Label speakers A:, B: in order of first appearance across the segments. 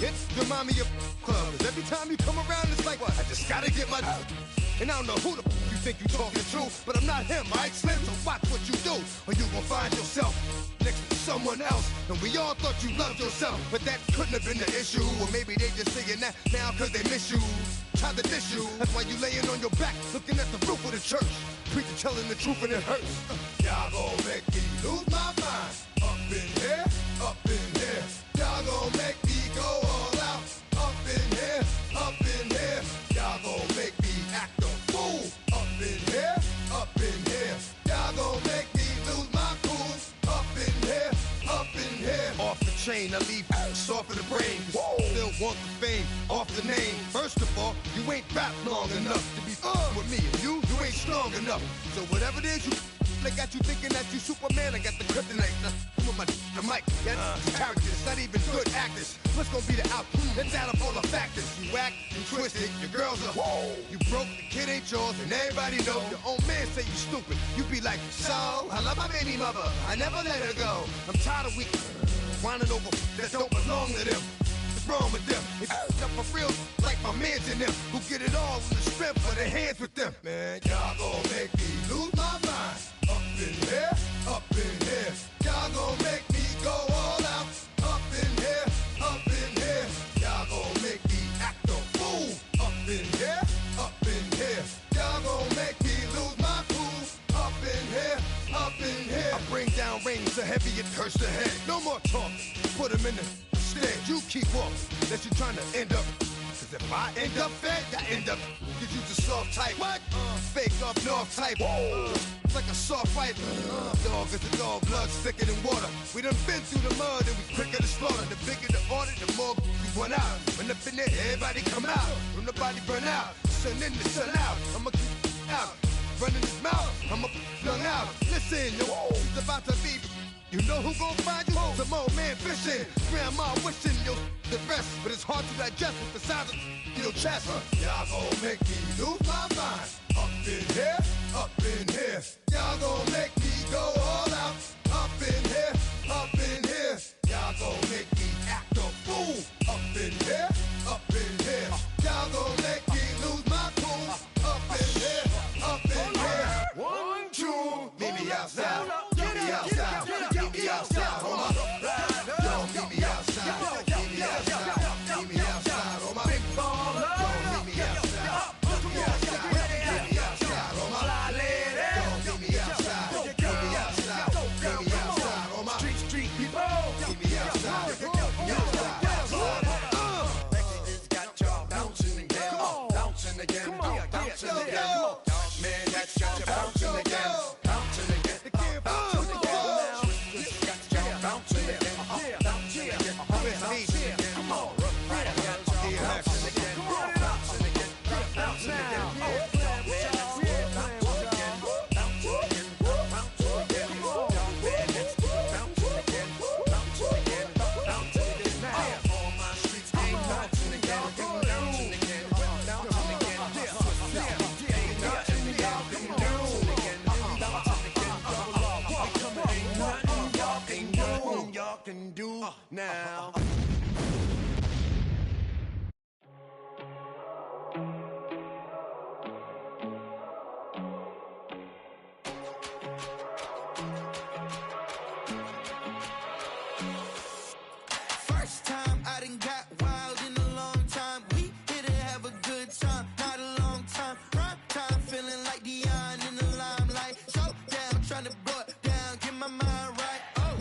A: It's the mommy of club. 'Cause every time you come around, it's like, what? I just gotta get my. And I don't know who the you think you talking to, but I'm not him, right, Slim? So watch what you do, or you gon' find yourself next to someone else. And we all thought you loved yourself, but that couldn't have been the issue. Or maybe they just saying that now 'cause they miss you. Try to diss you. That's why you laying on your back, looking at the roof of the church. Preacher telling the truth and it hurts. Y'all gon' make me lose my mind. Up in here, up in here. Y'all gon' make me go all out. Up in here, up in here. Y'all gon' make me act a fool. Up in here, up in here. Y'all gon' make me lose my cool. Up in here, up in here. Off the chain, I leave soft in the brain. Still want the fame, off the name. First of all, you ain't rap long enough to be with me. And you ain't strong enough. So whatever it is you they got you thinking that you Superman. I got the kryptonite. With my the mic. That's characters, not even good actors. What's gonna be the outcome? Let's add up all the factors. You act, you twisted, your girls are you broke, the kid ain't yours, and everybody know. Your own man say you stupid. You be like, so I love my baby mother. I never let her go. I'm tired of weak whining over that don't belong to them. What's wrong with them? It's up for real, like my mans and them, who get it all in the strength of their hands with them. Man, y'all gon' make me lose my mind. Up in here, up in here. Y'all gon' make me go all out. Up in here, up in here. Y'all gon' make me act a fool. Up in here, up in here. Y'all gon' make me lose my cool. Up in here, up in here. I bring down rain so heavy it hurts the head. No more talk, put him in the stead. You keep walking, that you trying to end up. Cause if I end up fed, I end up. Cause you the soft type. What? Fake up north type. It's like a soft fight. Dog is a dog, blood thicker than water. We done been through the mud and we quicker to slaughter. The bigger the order, the more we run out. When up in there, everybody come out. When the body burn out, sun in the sun out. I'ma keep out. Running his mouth, I'ma flung out. Listen, yo, he's about to be. You know who gon' find you? Some old man fishing. Grandma wishing you the best, but it's hard to digest with the sound of your chest. Y'all gon' make me lose my mind. Up in here, up in here. Y'all gon' make me go all out. Up in here, up in here. Y'all gon' make me act a fool. Up in here, up in here. Y'all gon' make me lose my cool. Up in here, up in here. 1, 2, meet me outside. Meet me outside. Meet me outside, hold my. Yo, meet me outside. Meet me outside. Meet me outside, hold my. Big baller. Yo, meet me outside. Meet me outside. Meet me outside, hold my. Yo, meet me outside. Meet me outside. Meet me outside, hold my. Street people. Meet me outside. Meet me outside.
B: It's got y'all bouncing again. Bouncing again. Bouncing again. Man, that's got you bouncing again. Bouncing again. Can do now.
C: First time I done got wild in a long time. We here to have a good time, not a long time. Prime time, feeling like Dion in the limelight. So down, trying to blow it down, get my mind right. Oh,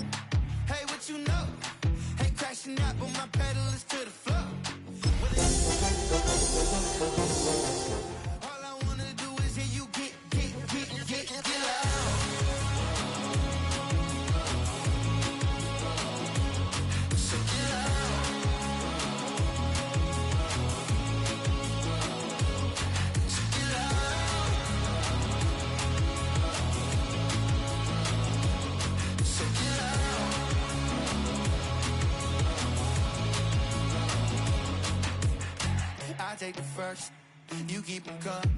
C: hey, what you know? Ain't crashing out, but my pedal is to the floor. All I wanna do is hear you get loud. So get loud. So get loud. So get loud. I take the first, you keep them coming.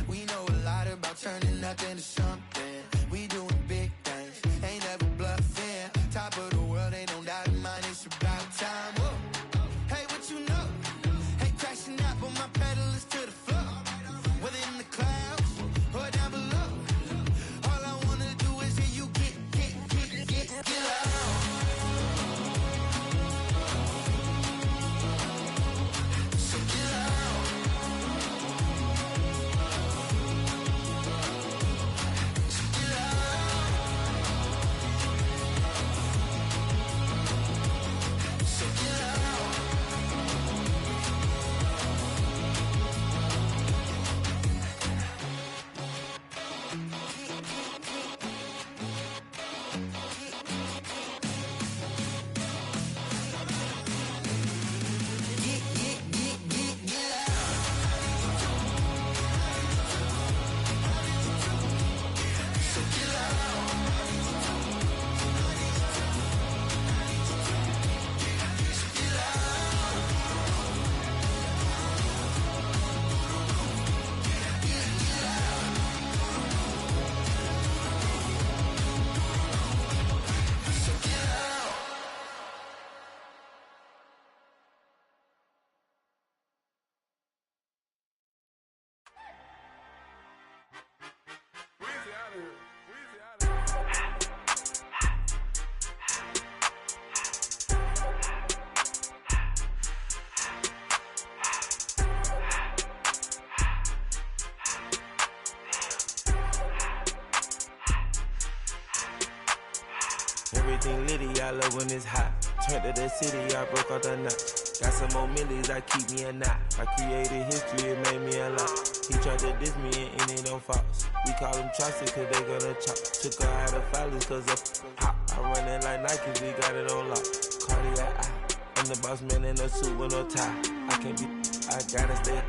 C: We know a lot about turning nothing to something. We doing big things, ain't never bluffing. Top of the world, ain't no doubt in mine, it's about time. Whoa. Hey, what
D: Everything litty, I love when it's hot. Turned to the city, I broke all the knots. Got some more millies, I keep me a knot. I created history, it made me a lot. He tried to diss me and end it on Fox. We call them chopsticks cause they gonna chop. Took her out of filers cause of pop. I run it like Nike, we got it on lock. Cardiac eye. I'm the boss man in a suit with no tie. I can't be, I gotta stay.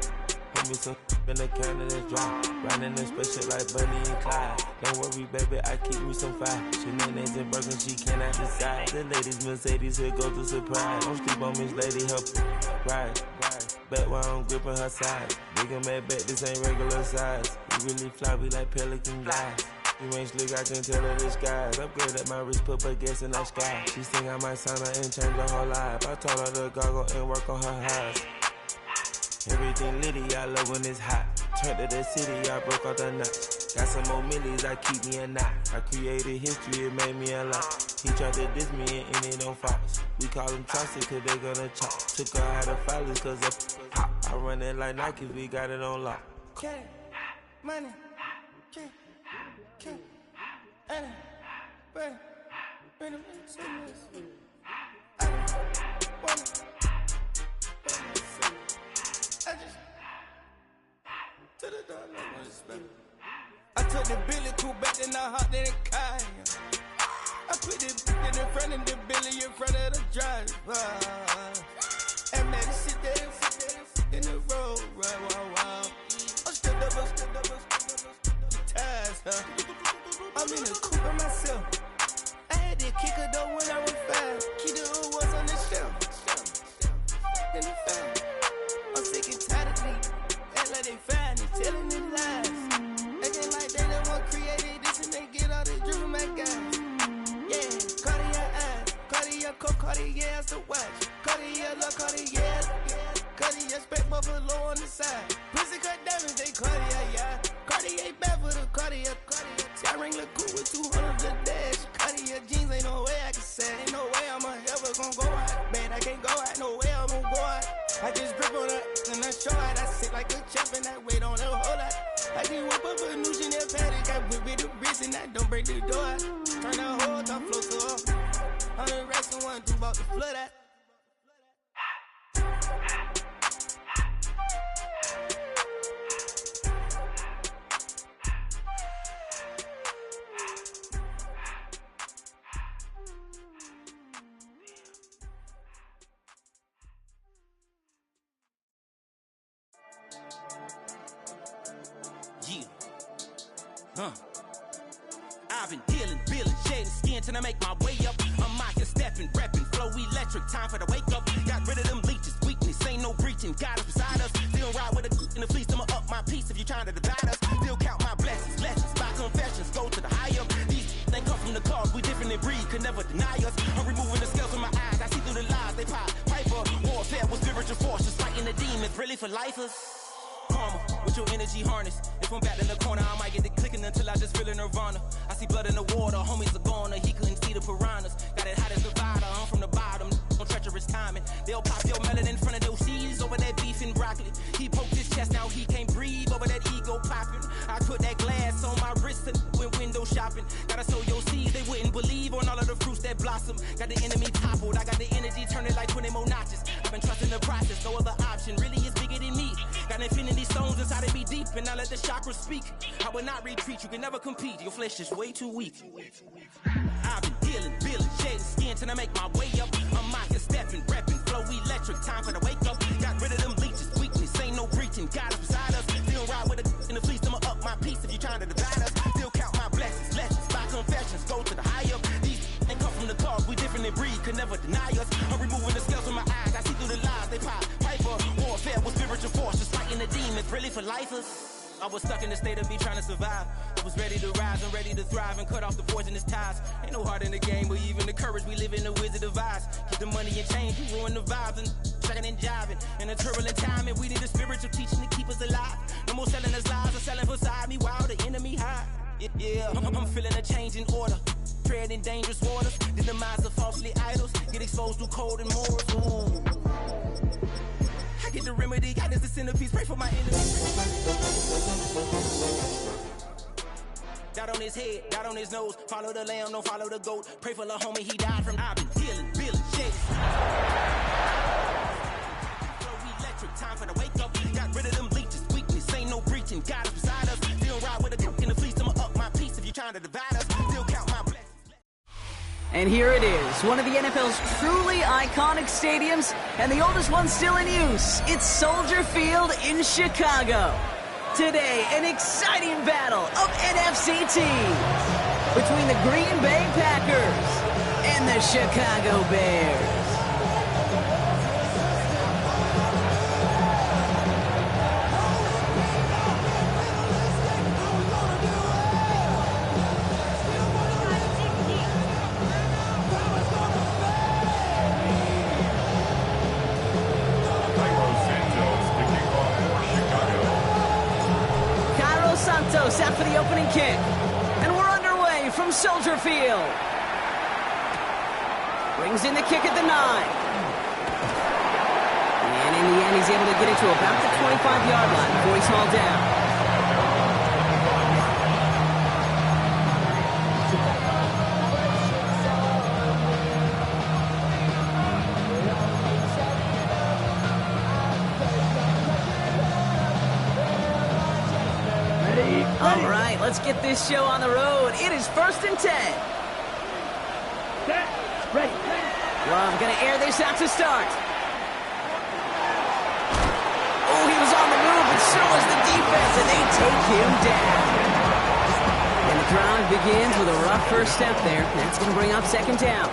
D: Put me some in the can and it's dry. Riding the special like Bunny and Clyde. Don't worry, baby, I keep me some fire. Shenanigans and Birkin, she cannot decide. The ladies Mercedes, here go to surprise. Don't sleep on Miss Lady, help ride. Back while I'm gripping her side. Big and mad back, this ain't regular size. We really fly, we like Pelican guys. You ain't slick, I can tell her disguise. Upgrade at my wrist, put baguettes in the sky. She think I might sign her and change her whole life. I told her to goggle and work on her highs. Everything litty, I love when it's hot. Turned to the city, I broke all the knots. Got some more millies, I keep me a knot. I created history, it made me a lot. He tried to diss me and end it on Fox. We call them chopsticks cause they gonna chop. Took her out of filers cause of pop. I run it like Nike, we got it on lock.
C: Okay, money, okay, Anna, Brandon, I took the Billy cool back and I hopped in the car. I put the in front of the Billy in front of the driver. And man, sit there in the road, right, wow. I'm still up, ties, huh? I'm in the coupe by myself. I had to kick her though when I was 5. Keep the old ones on the shelf. In the fan. I'm sick and tired of me. Act like they find it, telling them lies. Acting like they the one created this and they get all this drip from my guys. Yeah, Cartier eyes, Cartier coat, Cartier as the watch. Cartier love, Cartier, Cartier spec buffalo on the side. Pussy cut diamonds, they Cartier, yeah. Cartier bad for the Cartier. Sky ring look cool with 200 the dash. Cartier jeans, ain't no way I can say. Ain't no way I'm ever gonna go out. Man, I can't go out, no way I'm gonna go out. I just grip on her and I show out. I sit like a champ and I wait on her whole lot. I just whip up a new Chanel paddock. I whip with the wrist and I don't break the door out. Turn that whole top flow to her. 100 racks and 1, 2 about to flood out.
E: I've been dealing, shedding skin till I make my way up. I'm out here stepping, repping, flow electric, time for the wake up. Got rid of them leeches, weakness, ain't no breaching. Got us beside us, still ride with a in the fleece. I'ma up my piece if you trying to divide us. Still count my blessings, lessons, my confessions, go to the high up. These they come from the cause, we different in breed, could never deny us. I'm removing the scales from my eyes, I see through the lies they pop. Piper, warfare with spiritual forces, fighting the demons, really for lifers. Karma, with your energy harness. If I'm back in the corner, I might get the clicking until I just feel a nirvana. I see blood in the water, homies are gone, he couldn't see the piranhas. Got it hot as divider, I'm from the bottom, on treacherous timing. They'll pop your melon in front of those seeds over that beef and broccoli. He poked his chest, now he can't breathe over that ego popping. I put that glass on my wrist and went window shopping. Gotta sow your seeds, they wouldn't believe on all of the fruits that blossom. Got the enemy toppled, I got the energy turning like 20 more notches. I've been trusting the process, no other option really is bigger than me. Got infinity stones inside of me deep, and I let the chakras speak. I will not retreat, you can never compete, your flesh is way too weak. I've been dealing, shedding skin till I make my way up. I'm out here stepping, repping, flow electric, time for the wake up. Got rid of them leeches, weakness, ain't no breaching, got us beside us. Still ride with a in the fleece, I'ma up my piece if you trying to divide us. Still count my blessings, lessons, my confessions, go to the high up. These they come from the cause, we different in breed, could never deny us. I'm removing the scales from my eyes, I see through the lies they pop. Piper, warfare with spiritual forces, fighting the demons, really for lifers. I was stuck in the state of me trying to survive. I was ready to rise and ready to thrive and cut off the poisonous ties. Ain't no heart in the game, but even the courage we live in the Wizard of Oz. Get the money and change, we ruin the vibes and checking and jiving. In a turbulent time, and we need a spiritual teaching to keep us alive. No more selling us lies or selling beside me while the enemy hide. Yeah, I'm feeling a change in order. Treading dangerous waters, the demise of falsely idols. Get exposed through cold and morals. Ooh. I get the remedy, God is the centerpiece, pray for my enemies. dot on his head, dot on his nose. Follow the lamb, don't follow the goat. Pray for the homie, he died from. I've been dealing, billing, shit. Electric, time for the wake up. Got rid of them leeches, weakness, ain't no breaching. Got us beside us. Still ride with a cook in the fleece. I'ma up my piece if you trying to divide us. Still count my blessings.
F: And here it is, one of the NFL's truly iconic stadiums, and the oldest one still in use. It's Soldier Field in Chicago. Today, an exciting battle of NFC teams between the Green Bay Packers and the Chicago Bears. Set for the opening kick, and we're underway from Soldier Field. Brings in the kick at the 9. And in the end, he's able to get it to about the 25-yard line before he's hauled down. All right, let's get this show on the road. It is 1st and 10.
G: Ready.
F: Love going to air this out to start. Oh, he was on the move, but so was the defense, and they take him down. And the drive begins with a rough first step there. That's going to bring up 2nd down.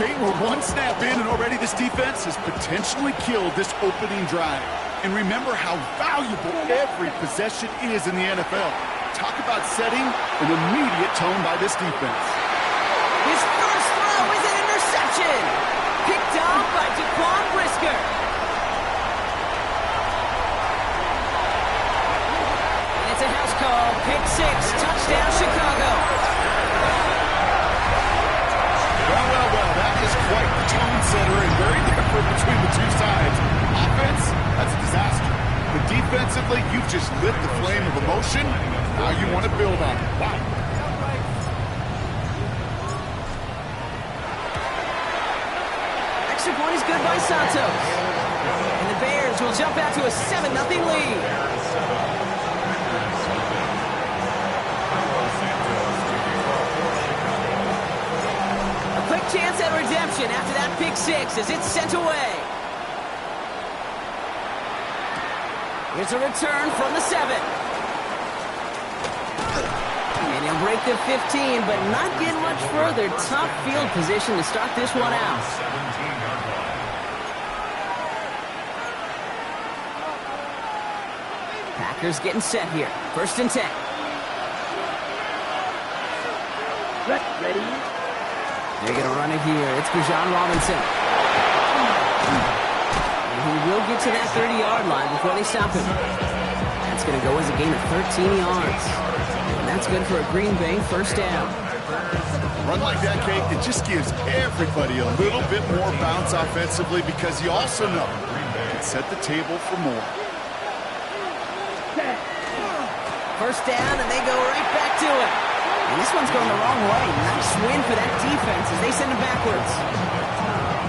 H: Kate, we're one snap in, and already this defense has potentially killed this opening drive. And remember how valuable every possession is in the NFL. Talk about setting an immediate tone by this defense.
F: His first throw is an interception. Picked off by Jaquan Brisker. And it's a house call. Pick 6. Touchdown, Chicago.
H: Well, that is quite the tone setter and very different between the two sides. Offense, that's a disaster. But defensively, you've just lit the flame of emotion. Now you want to build on it. Wow.
F: Extra point is good by Santos. And the Bears will jump out to a 7-0 lead. A quick chance at redemption after that pick 6 as it's sent away. Here's a return from the 7. And he'll break the 15, but not get much further. Tough field position to start this one out. Packers getting set here. 1st and 10.
G: Ready.
F: They're going to run it here. It's Bijan Robinson. He will get to that 30-yard line before they stop him. That's going to go as a gain of 13 yards. And that's good for a Green Bay 1st down.
H: Run like that, Kate, it just gives everybody a little bit more bounce offensively because you also know you can set the table for more.
F: 1st down, and they go right back to it. And this one's going the wrong way. Nice win for that defense as they send it backwards.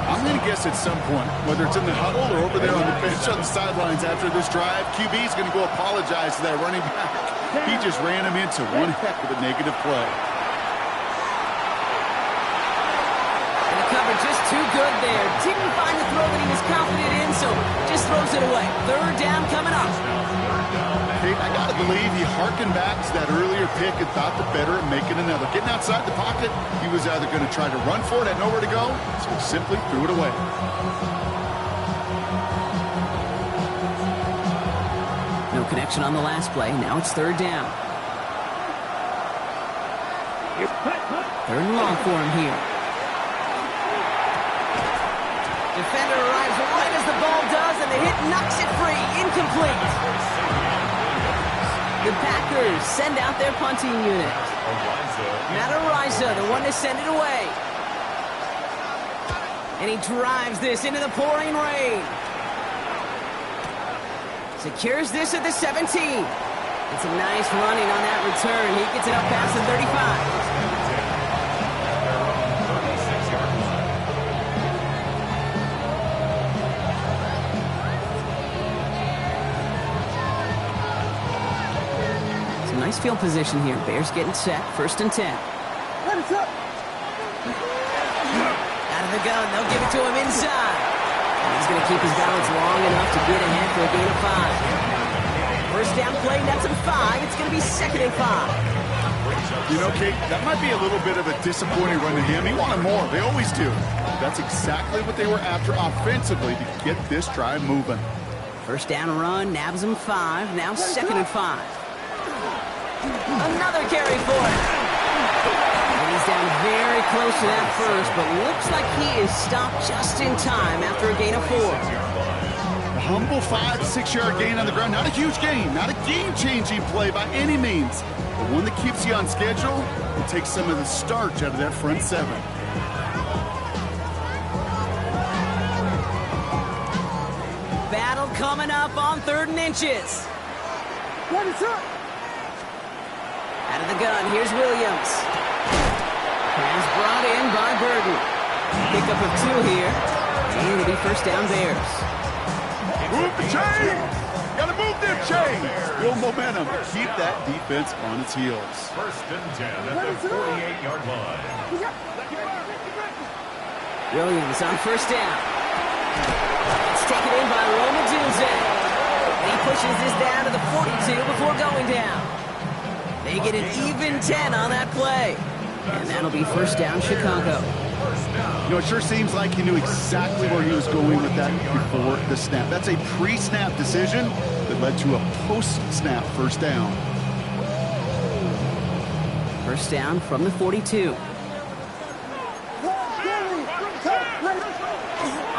H: I'm going to guess at some point, whether it's in the huddle or over there on the bench on the sidelines after this drive, QB's going to go apologize to that running back. He just ran him into one heck of a negative play.
F: And the cover just too good there. Didn't find the throw that he was confident in, so just throws it away. 3rd down coming up.
H: Kate, I got to believe he harkened back to that earlier pick and thought the better of making another. Getting outside the pocket, he was either going to try to run for it, had nowhere to go, so he simply threw it away.
F: No connection on the last play. Now it's 3rd down. 3rd and long for him here. Defender arrives right as the ball does, and the hit knocks it free. Incomplete. The Packers send out their punting unit. Matt Araiza, the one to send it away. And he drives this into the pouring rain. Secures this at the 17. It's a nice running on that return. He gets it up past the 35. Nice field position here. Bears getting set. 1st and 10. Out of the gun. They'll give it to him inside. And he's going to keep his balance long enough to get ahead for a gain of 5. 1st down play, nets him 5. It's going to be 2nd and 5.
H: You know, Kate, that might be a little bit of a disappointing run to him. He wanted more. They always do. That's exactly what they were after offensively to get this drive moving.
F: 1st down run, nabs him 5. Now 2nd and 5. Another carry for it. And he's down very close to that first, but looks like he is stopped just in time after a gain of 4.
H: A humble 5 to 6 yard gain on the ground. Not a huge gain, not a game-changing play by any means, but one that keeps you on schedule and takes some of the starch out of that front 7.
F: Battle coming up on 3rd and inches.
G: What is up?
F: Out of the gun, here's Williams. Pass brought in by Burton. Pickup of 2 here. And it'll be 1st down Bears.
H: Move the chain! Gotta move them chains! Build momentum. Keep that defense on its heels.
I: 1st and 10 at the 48-yard line.
F: Williams on 1st down. It's taken in by Roma Dunze. And he pushes this down to the 42 before going down. They get an even 10 on that play. And that'll be 1st down Chicago.
H: You know, it sure seems like he knew exactly where he was going with that before the snap. That's a pre-snap decision that led to a post-snap 1st down.
F: 1st down from the 42.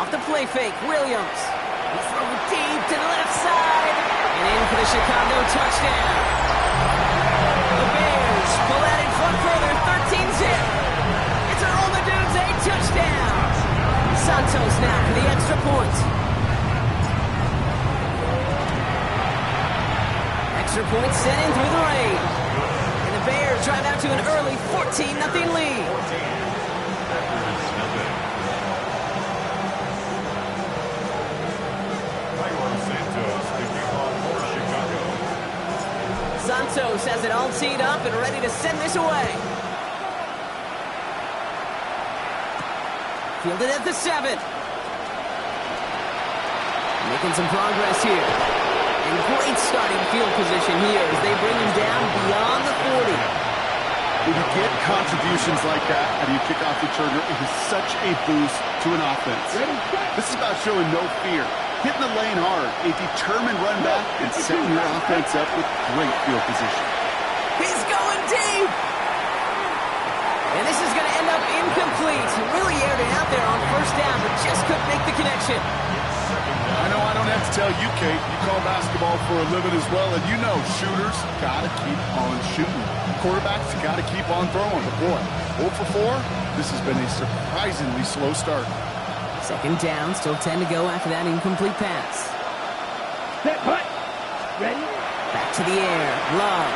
F: Off the play fake, Williams. He's throwing deep to the left side. And in for the Chicago touchdown. The Bears pull that in front further, 13-zip. It's a Roma Dunze touchdown. Santos now for the extra point. Extra point sent in through the rain. And the Bears drive out to an early 14-0 lead. Santos has it all teed up and ready to send this away. Fielded at the 7. Making some progress here. And great starting field position here as they bring him down beyond the 40.
H: When you get contributions like that out of your kickoff returner, it is such a boost to an offense. This is about showing no fear, hitting the lane hard, a determined run back, and setting your offense up with great field position.
F: He's going deep! And this is going to end up incomplete. He really aired it out there on 1st down, but just couldn't make the connection.
H: I know I don't have to tell you, Kate. You call basketball for a living as well, and you know shooters got to keep on shooting. Quarterbacks got to keep on throwing. But boy, 0 for 4, this has been a surprisingly slow start.
F: 2nd down, still 10 to go after that incomplete pass.
G: Set punt. Ready?
F: Back to the air. Love.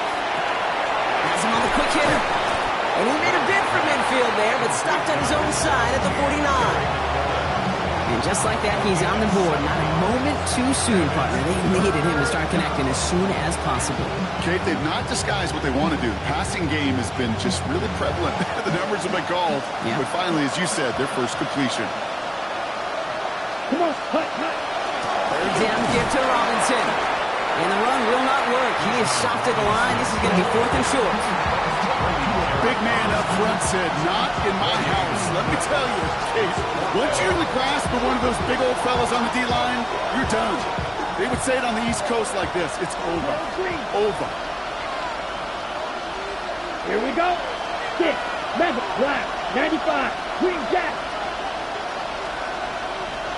F: Has him on the quick hitter. And he made a bid for midfield there, but stopped on his own side at the 49. And just like that, he's on the board. Not a moment too soon, partner. They needed him to start connecting as soon as possible.
H: Kate, they've not disguised what they want to do. Passing game has been just really prevalent. The numbers have been called. Yeah. But finally, as you said, their first completion.
G: Come on, hut.
F: 3rd down give to Robinson. And the run will not work. He is soft at the line. This is going to be 4th and short.
H: Big man up front said, not in my house. Let me tell you, Kate, once you're in the grasp of one of those big old fellas on the D-line, you're done. They would say it on the East Coast like this. It's over. Over.
G: Here we go. 6, 7, black, 95, green jack.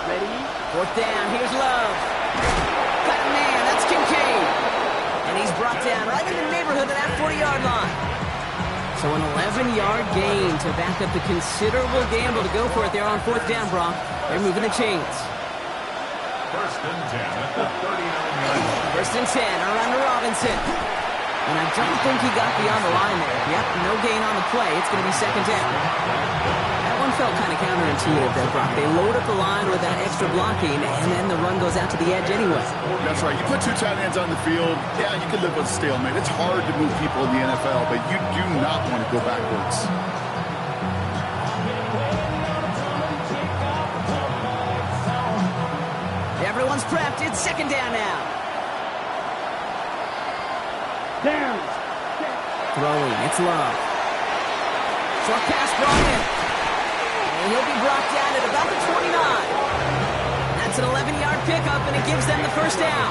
G: Ready?
F: 4th down, here's Love. Got a man, that's Kincaid. And he's brought down right in the neighborhood of that 40-yard line. So an 11-yard gain to back up the considerable gamble to go for it there on 4th down, Brock. They're moving the chains.
I: 1st and 10 at the 39-yard line.
F: 1st and 10, around to Robinson. And I don't think he got beyond the line there. Yep, no gain on the play. It's going to be second down. That one felt kind of counterintuitive there, Brock. They load up the line with that extra blocking, and then the run goes out to the edge anyway.
H: That's right. You put two tight ends on the field, yeah, you can live with a stalemate. It's hard to move people in the NFL, but you do not want to go backwards.
F: Everyone's prepped. It's second down now.
G: Down.
F: Throwing. It's Love. Short pass brought in. And he'll be brought down at about the 29. That's an 11-yard pickup, and it gives them the first down.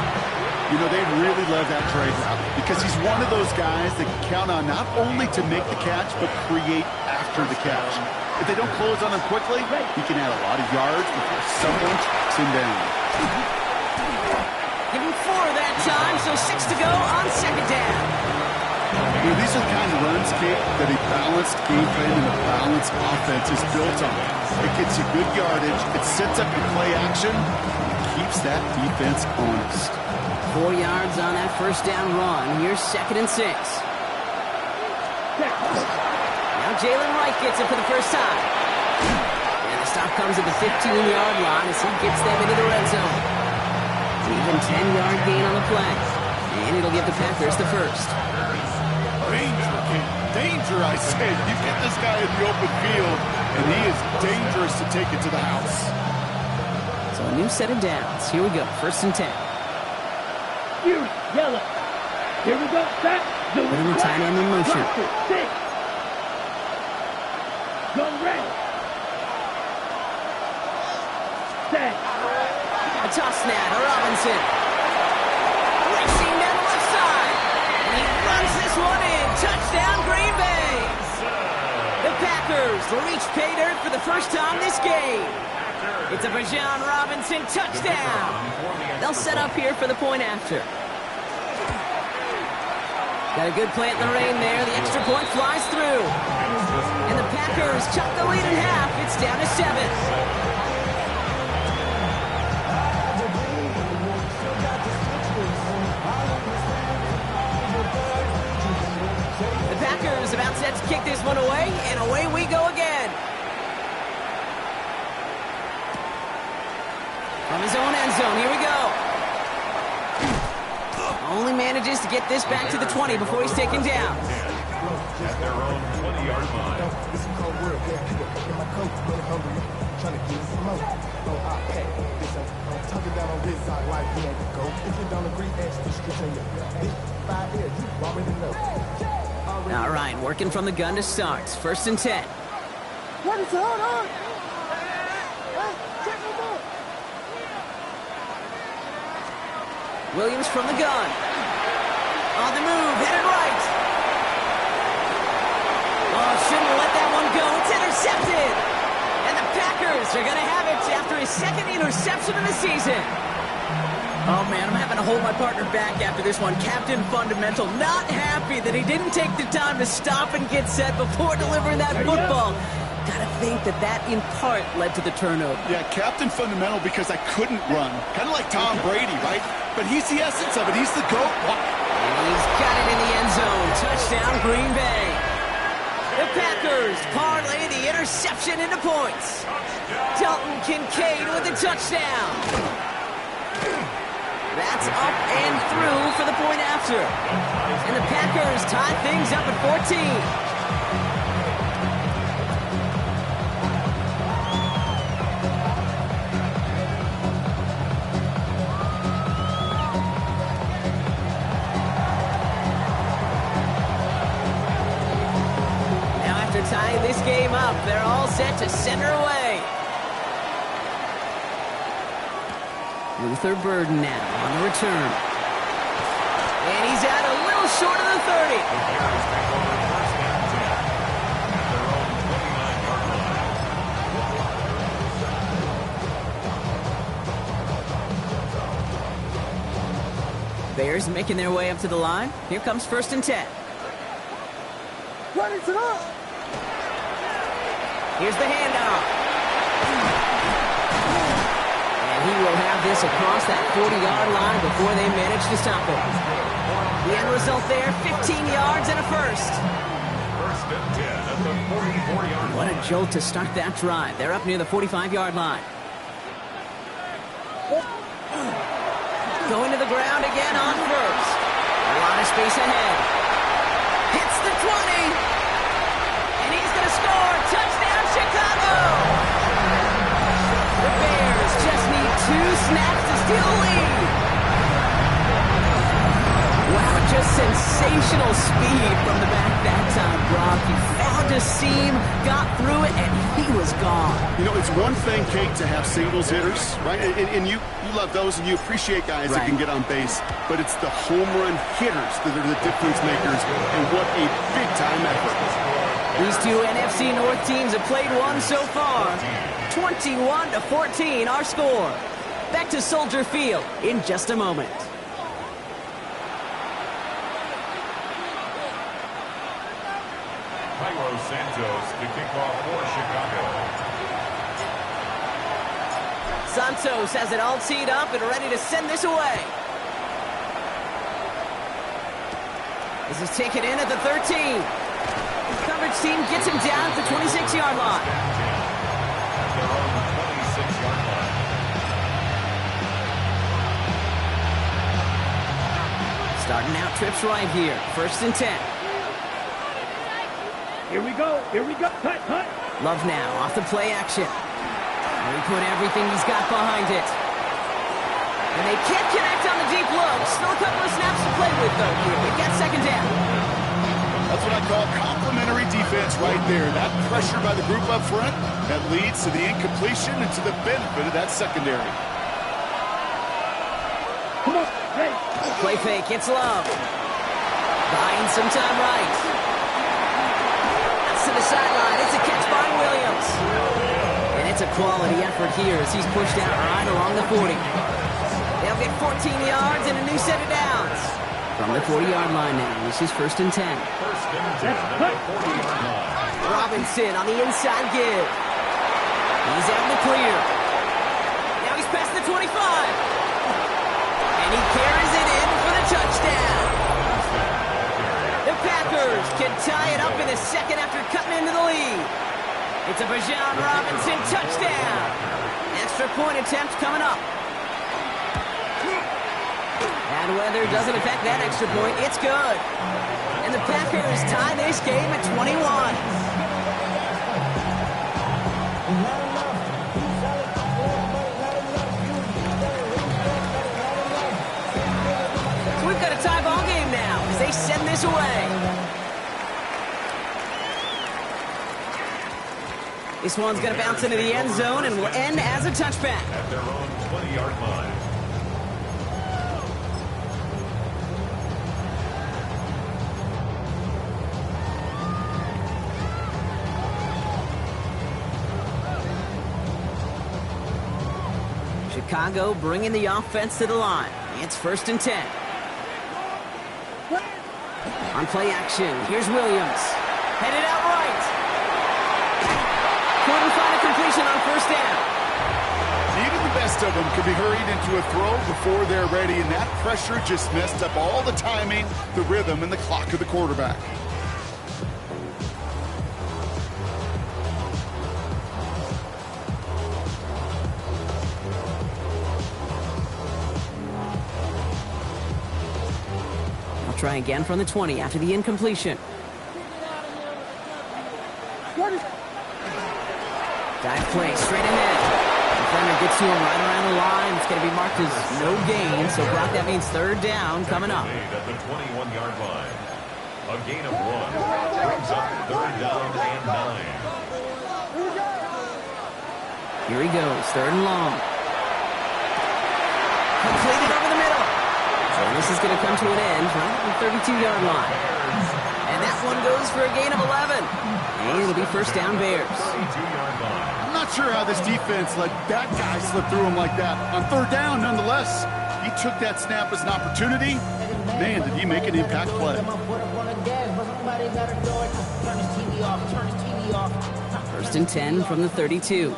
H: You know, they really love that trade route because he's one of those guys that can count on not only to make the catch, but create after the catch. If they don't close on him quickly, he can add a lot of yards before someone tracks him down.
F: Give him 4 that time, so 6 to go on second down.
H: You know, these are the kind of runs, Kate, that a balanced game plan and a balanced offense is built on. It gets you good yardage, it sets up your play action, and keeps that defense honest.
F: 4 yards on that first down run. Here's second and 6. Now Jalen Wright gets it for the first time. And the stop comes at the 15-yard line as he gets them into the red zone. Even 10-yard gain on the play. And it'll give the Packers the first.
H: Danger, Kate. Danger, I say. You get this guy in the open field, and he is dangerous to take it to the house.
F: So a new set of downs. Here we go. First and 10.
G: Yellow. Here we go. Stop.
F: Putting the tight end in motion.
G: 6. Go red. Set.
F: A toss snap. Robinson. Racing down the left side. And he runs this one in. Touchdown, Green Bay. The Packers reach pay dirt for the first time this game. It's a Bijan Robinson touchdown. They'll set up here for the point after. Got a good play in the rain there. The extra point flies through. And the Packers chop the lead in half. It's down to 7. The Packers about set to kick this one away, and away we go again. From his own end zone, here we go. Only manages to get this back to the 20 before he's taken down.
I: At their own 20-yard line.
F: All right, working from the gun to start. First and 10.
G: What is going on?
F: Williams from the gun. On the move, headed right. Oh, shouldn't have let that one go. It's intercepted. And the Packers are going to have it after his second interception of the season. Oh, man, I'm having to hold my partner back after this one. Captain Fundamental not happy that he didn't take the time to stop and get set before delivering that football. Gotta think that in part led to the turnover.
H: Yeah, Captain Fundamental because I couldn't run. Kind of like Tom Brady, right? But he's the essence of it. He's the GOAT.
F: And he's got it in the end zone. Touchdown, Green Bay. The Packers parlay the interception into points. Dalton Kincaid with a touchdown. That's up and through for the point after. And the Packers tie things up at 14. Tying this game up, they're all set to center away. Luther Burden now on the return. And he's out a little short of the 30. Bears making their way up to the line. Here comes first and 10.
G: What is it up?
F: Here's the handoff. And he will have this across that 40-yard line before they manage to stop him. The end result there, 15 yards and a first.
I: First and 10 at the 44-yard line.
F: What a jolt to start that drive. They're up near the 45-yard line. Going to the ground again on first. A lot of space ahead. Hits the 20. And he's going to score. Touchdown, Chicago! The Bears just need 2 snaps to steal the lead. Wow, just sensational speed from the back that time, Brock. He found a seam, got through it, and he was gone.
H: You know, it's one thing, Kate, to have singles hitters, right? And you love those, and you appreciate guys that can get on base. But it's the home run hitters that are the difference makers, and what a big-time effort.
F: These two NFC North teams have played one so far. 21-14, our score. Back to Soldier Field in just a moment.
I: Cairo Santos to kick off for Chicago.
F: Santos has it all teed up and ready to send this away. This is taken in at the 13. The coverage team gets him down at the 26-yard line.
I: At their own 26-yard line.
F: Starting out trips right here. First and 10.
G: Here we go. Here we go. Cut, cut.
F: Love now off the play action. He put everything he's got behind it. And they can't connect on the deep look. Still a couple of snaps to play with, though, here. We get second down.
H: That's what I call complementary defense right there. That pressure by the group up front, that leads to the incompletion and to the benefit of that secondary.
G: Come on. Hey.
F: Play fake. It's Love. Buying some time right. To the sideline. It's a catch by Williams. And it's a quality effort here as he's pushed out right along the 40. They'll get 14 yards and a new set of downs. From the 40-yard line now, this is first and 10.
I: First and 10 at the 40-yard line.
F: Robinson on the inside give. He's out in the clear. Now he's past the 25. And he carries it in for the touchdown. The Packers can tie it up in the second after cutting into the lead. It's a Bijan Robinson touchdown. Extra point attempt coming up. Bad weather doesn't affect that extra point. It's good. And the Packers tie this game at 21. So we've got a tie ball game now as they send this away. This one's going to bounce into the end zone and will end as a touchback.
I: At their own 20-yard line.
F: Chicago bringing the offense to the line. It's first and 10. On play action, here's Williams. Headed out right. Couldn't find a completion on first down.
H: Even the best of them could be hurried into a throw before they're ready, and that pressure just messed up all the timing, the rhythm, and the clock of the quarterback.
F: I'll try again from the 20 after the incompletion. Dive play straight ahead. Defender gets to him right around the line. It's going to be marked as no gain. So, Brock, that means third down coming up.
I: At the 21-yard line. A gain of 1 brings up third down and 9.
F: Here he goes, third and long. Completed over the middle. So this is going to come to an end right at the 32-yard line. And that one goes for a gain of 11. And it'll be first down Bears.
I: 32-yard line.
H: I'm not sure how this defense let that guy slip through him like that. On third down, nonetheless, he took that snap as an opportunity. Man, did he make an impact play.
F: First and 10 from the 32.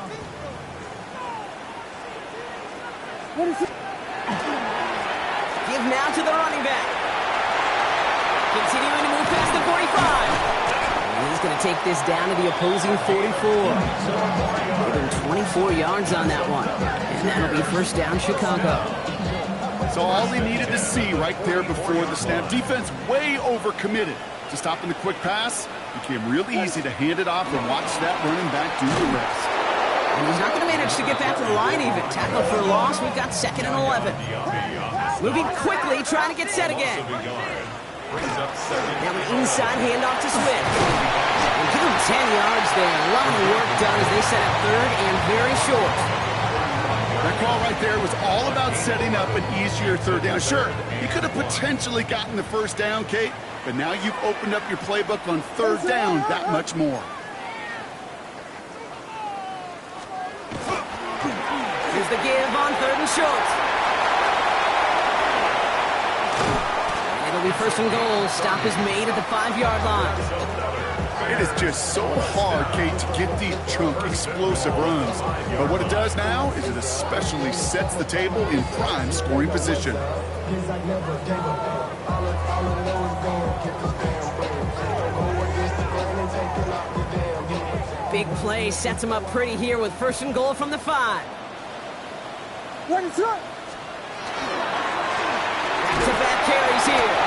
F: Give now to the running back. Continuing to move past the 45. And he's going to take this down to the opposing 44. Give him 24 yards on that one. And that'll be first down, Chicago.
H: So all he needed to see right there before the snap. Defense way overcommitted to stopping the quick pass. Became really easy to hand it off and watch that running back do the rest.
F: And he's not going to manage to get back to the line even. Tackle for a loss. We've got 2nd and 11. Moving quickly, trying to get set again. Now an inside handoff to Swift. And give him 10 yards there. A lot of work done as they set up 3rd and very short.
H: That call right there was all about setting up an easier 3rd down. Sure, he could have potentially gotten the 1st down, Kate, but now you've opened up your playbook on 3rd down that much more.
F: Here's the give on 3rd and short. And it'll be 1st and goal. Stop is made at the 5-yard line.
H: It is just so hard, Kate, to get these chunk, explosive runs. But what it does now is it especially sets the table in prime scoring position.
F: Big play sets him up pretty here with 1st and goal from the 5. Back-to-back carries here.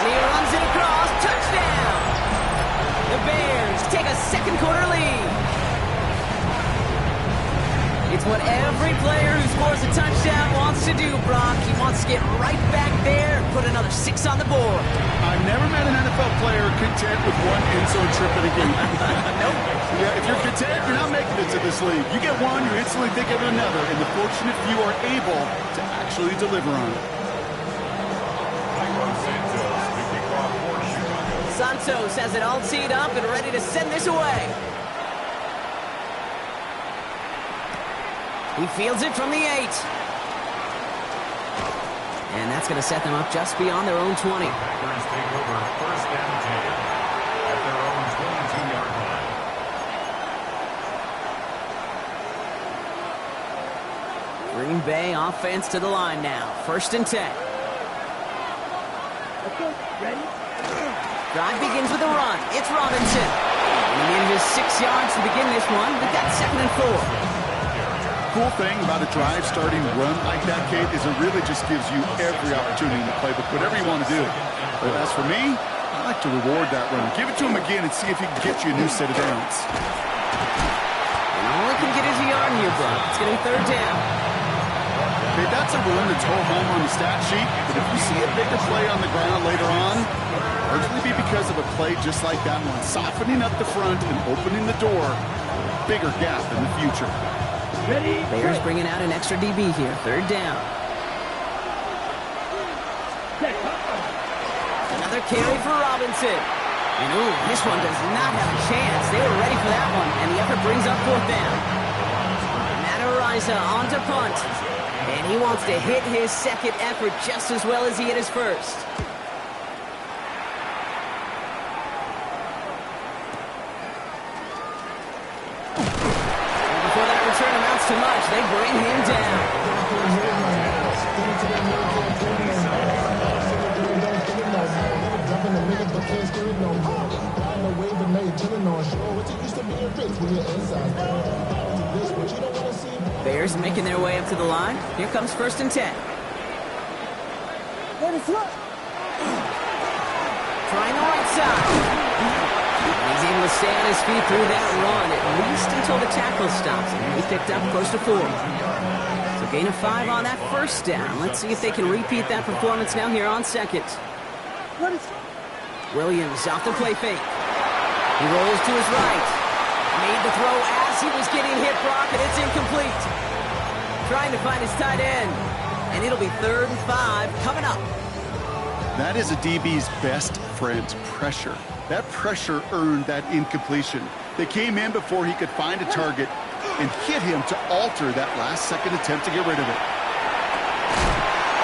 F: And he runs it across. Touchdown! The Bears take a 2nd quarter lead. It's what every player who scores a touchdown wants to do, Brock. He wants to get right back there and put another 6 on the board.
H: I've never met an NFL player content with one end zone trip in a game. Nope. Yeah, if you're content, you're not making it to this league. You get one, you instantly think of another, and the fortunate few are able to actually deliver on it.
F: Santos has it all teed up and ready to send this away. He fields it from the 8. And that's going to set them up just beyond their own 20.
I: Packers take over 1st and 10 at their own 22-yard line.
F: Green Bay offense to the line now. 1st and 10.
G: Okay, ready?
F: Drive begins with a run. It's Robinson. And he manages 6 yards to begin this one. We've got 2nd and 4.
H: Cool thing about a drive starting run like that, Kate, is it really just gives you every opportunity in the playbook, whatever you want to do. But as for me, I like to reward that run. Give it to him again and see if he can get you a new set of downs.
F: And all he can get is a yard here, bro. It's going to be 3rd down.
H: Okay, that's a run that's whole home on the stat sheet, but if you see a bigger play on the ground later on, largely be because of a play just like that one, softening up the front and opening the door, bigger gap in the future.
G: Ready?
F: Bears bringing out an extra DB here. 3rd down. Another carry for Robinson. And ooh, this one does not have a chance. They were ready for that one, and the effort brings up 4th down. Matt Araiza on to punt. And he wants to hit his 2nd effort just as well as he hit his 1st. Too much, they bring him down. Bears making their way up to the line. Here comes 1st and 10. Trying the right side. He's able to stay on his feet through that run, at least until the tackle stops. And he picked up close to 4. So gain of 5 on that 1st down. Let's see if they can repeat that performance now here on 2nd. Williams off the play fake. He rolls to his right. Made the throw as he was getting hit, Brock, and it's incomplete. Trying to find his tight end. And it'll be 3rd and 5 coming up.
H: That is a DB's best friend, pressure. That pressure earned that incompletion. They came in before he could find a target and hit him to alter that last-second attempt to get rid of it.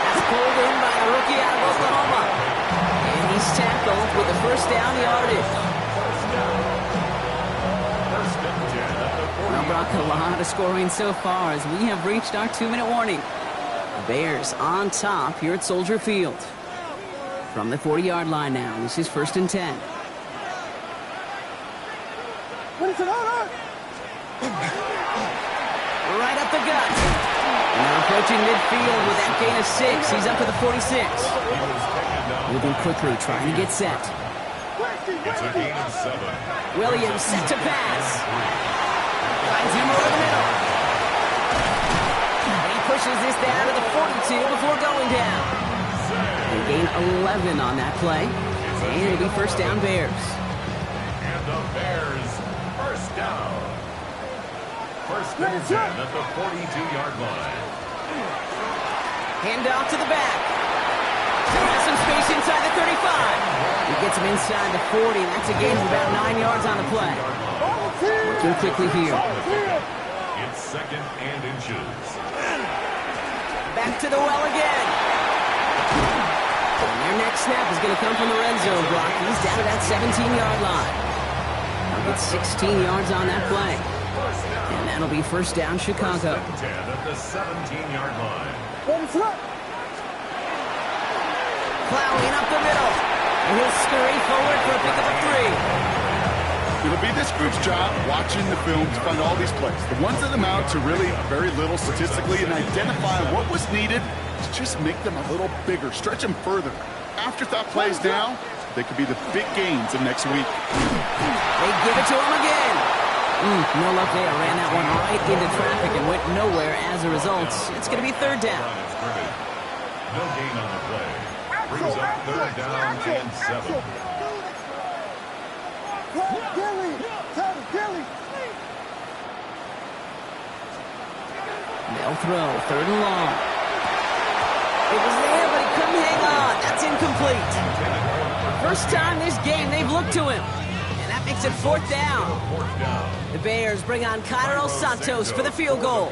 F: That's pulled in by a rookie out of Oklahoma. And he's tackled with the 1st down yardage. Well, Brock, a lot of scoring so far as we have reached our 2-minute warning. The Bears on top here at Soldier Field. From the 40-yard line now, this is 1st and 10. Right up the gut. Now approaching midfield with that gain of 6. He's up to the 46. Moving quickly, trying to get set.
I: It's a gain of 7.
F: Williams set to pass. Finds him over the middle. He pushes this down to the 42 before going down. They gain 11 on that play. And it'll be 1st down Bears.
I: And the Bears, 1st down. 1st and 10 at the 42-yard line.
F: Hand off to the back. Has some space inside the 35. He gets him inside the 40. That's a gain of about 9 yards on the play. Working quickly here.
I: It's 2nd and inches.
F: Back to the well again. And their next snap is going to come from the red zone block. He's down to that 17-yard line. He'll get 16 yards on that play. And that'll be 1st down Chicago.
I: 1st and 10 at the 17-yard line.
F: Plowing up the middle. And he'll scurry forward for a pick up of 3.
H: It'll be this group's job watching the film to find all these plays. The ones that amount to really very little statistically and identify what was needed to just make them a little bigger, stretch them further. Afterthought plays now, they could be the big gains of next week.
F: They give it to him again. No luck there. Ran that one right into traffic and went nowhere as a result. It's going to be 3rd down.
I: No gain on the play. Brings up 3rd down and 7.
F: They'll throw 3rd and long. It was there, but he couldn't hang on. That's incomplete. First time this game they've looked to him. And that makes it 4th down. The Bears bring on Cairo Santos for the field goal.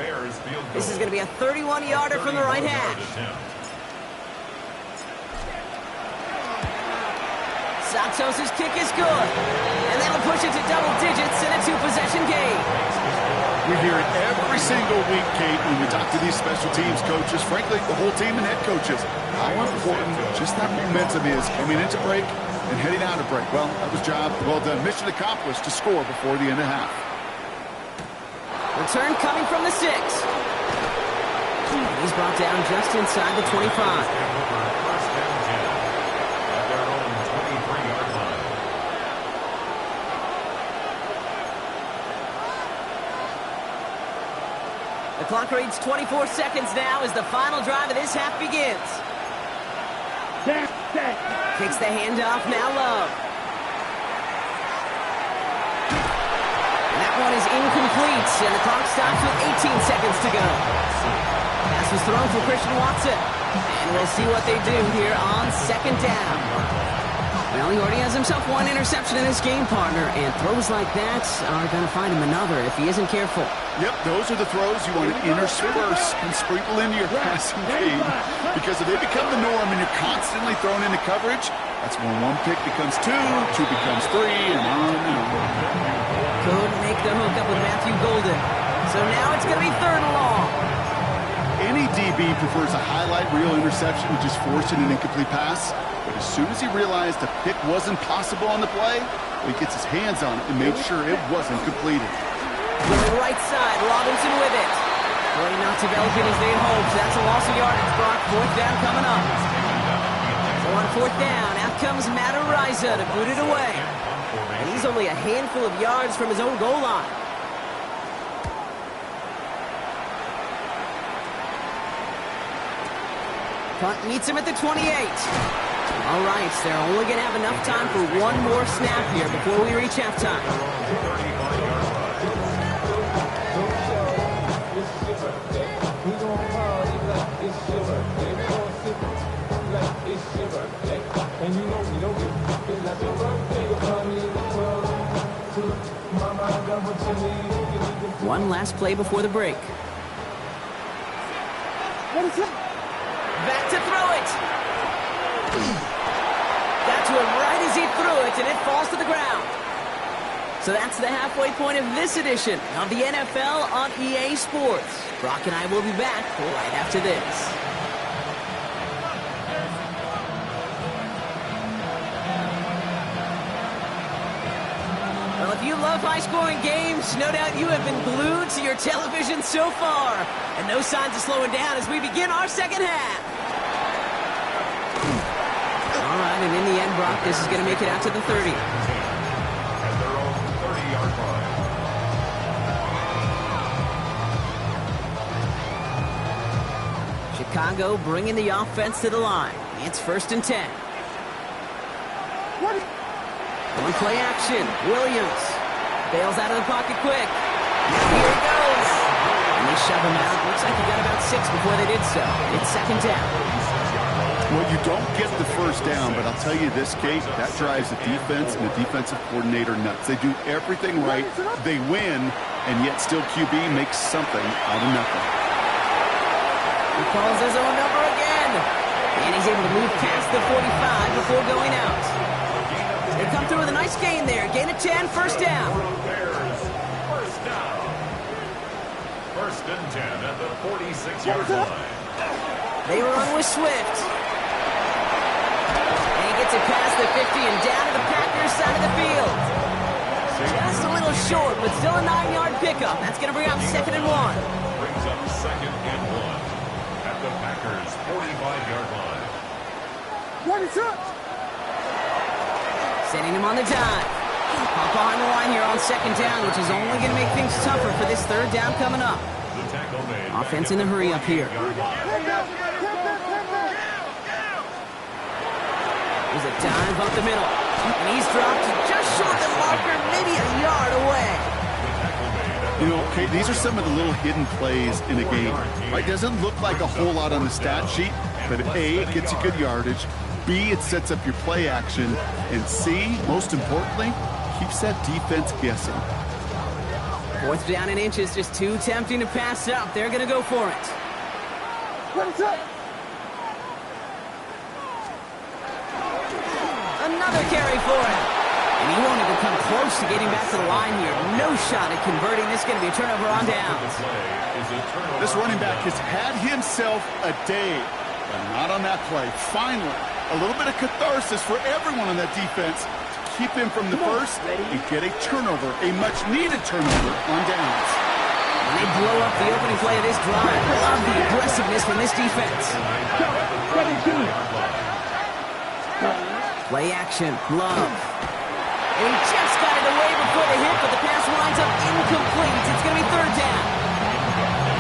F: This is going to be a 31-yarder from the right hash. Santos' kick is good. And that'll push it to double digits in a 2-possession game.
H: We hear it every single week, Kate, when we talk to these special teams coaches, frankly, the whole team and head coaches, how important just that momentum is coming into break and heading out of break. Well, that was job well done. Mission accomplished to score before the end of half.
F: Return coming from the 6. He's brought down just inside the 25. The clock reads 24 seconds now as the final drive of this half begins. Kicks the handoff, now Love. And that one is incomplete, and the clock stops with 18 seconds to go. Pass was thrown for Christian Watson. And we'll see what they do here on 2nd down. Well, he already has himself 1 interception in his game, partner, and throws like that are going to find him another if he isn't careful.
H: Yep, those are the throws you want to intersperse and sprinkle into your passing game. Because if they become the norm and you're constantly thrown into coverage, that's when 1 pick becomes 2, 2 becomes 3, and on and on.
F: Couldn't make the hook up with Matthew Golden. So now it's going to be 3rd and long.
H: Any DB prefers a highlight reel interception to just forcing an incomplete pass. But as soon as he realized a pick wasn't possible on the play, he gets his hands on it and made sure it wasn't completed.
F: To the right side, Robinson with it. Boy, not developing as they hoped. That's a loss of yardage, Brock. 4th down coming up. So on 4th down, out comes Matt Araiza to boot it away. And he's only a handful of yards from his own goal line. Punt meets him at the 28. All right, they're only going to have enough time for 1 more snap here before we reach halftime. One last play before the break. Back to throw it. Got to him right as he threw it, and it falls to the ground. So that's the halfway point of this edition of the NFL on EA Sports. Brock and I will be back right after this. love high-scoring games, no doubt you have been glued to your television so far. And no signs of slowing down as we begin our second half. All right, and in the end, Brock, this is going to make it out to the 30.
I: At their own 30-yard line.
F: Chicago bringing the offense to the line. It's 1st and 10. One play action. Williams bails out of the pocket quick. Here he goes. And they shove him out. Looks like he got about 6 before they did so. It's 2nd down.
H: Well, you don't get the first down, but I'll tell you this, Kate, that drives the defense and the defensive coordinator nuts. They do everything right. They win, and yet still QB makes something out of nothing.
F: He calls his own number again. And he's able to move past the 45 before going out. They come through with a nice gain there. Gain of 10, 1st down.
I: Bears, 1st down. 1st and 10 at the 46-yard line.
F: They run with Swift. And he gets it past the 50 and down to the Packers side of the field. Just a little short, but still a 9-yard pickup. That's going to bring up 2nd and 1.
I: Brings up 2nd and 1 at the Packers' 45-yard line.
G: What is up?
F: Sending him on the dive. Hop behind the line here on 2nd down, which is only going to make things tougher for this 3rd down coming up.
I: The tackle made.
F: Offense in the hurry up here. There's a dive up the middle. And he's dropped just short of the marker, maybe a yard away.
H: You know, Kate, these are some of the little hidden plays in a game. Right? Doesn't look like a whole lot on the stat sheet, but A, it gets you good yardage. B, it sets up your play action. And C, most importantly, keeps that defense guessing.
F: 4th down and inches, just too tempting to pass up. They're going to go for it.
G: What's up?
F: Another carry for him. And he won't even come close to getting back to the line here. No shot at converting. This is going to be a turnover on downs.
H: This running back has had himself a day, but not on that play. Finally, a little bit of catharsis for everyone on that defense to keep him from the first and get a turnover, a much-needed turnover on downs.
F: And they blow up the opening play of this drive. Love the aggressiveness from this defense. Play action, Love. And he just got it away before the hit, but the pass winds up incomplete. It's going to be 3rd down.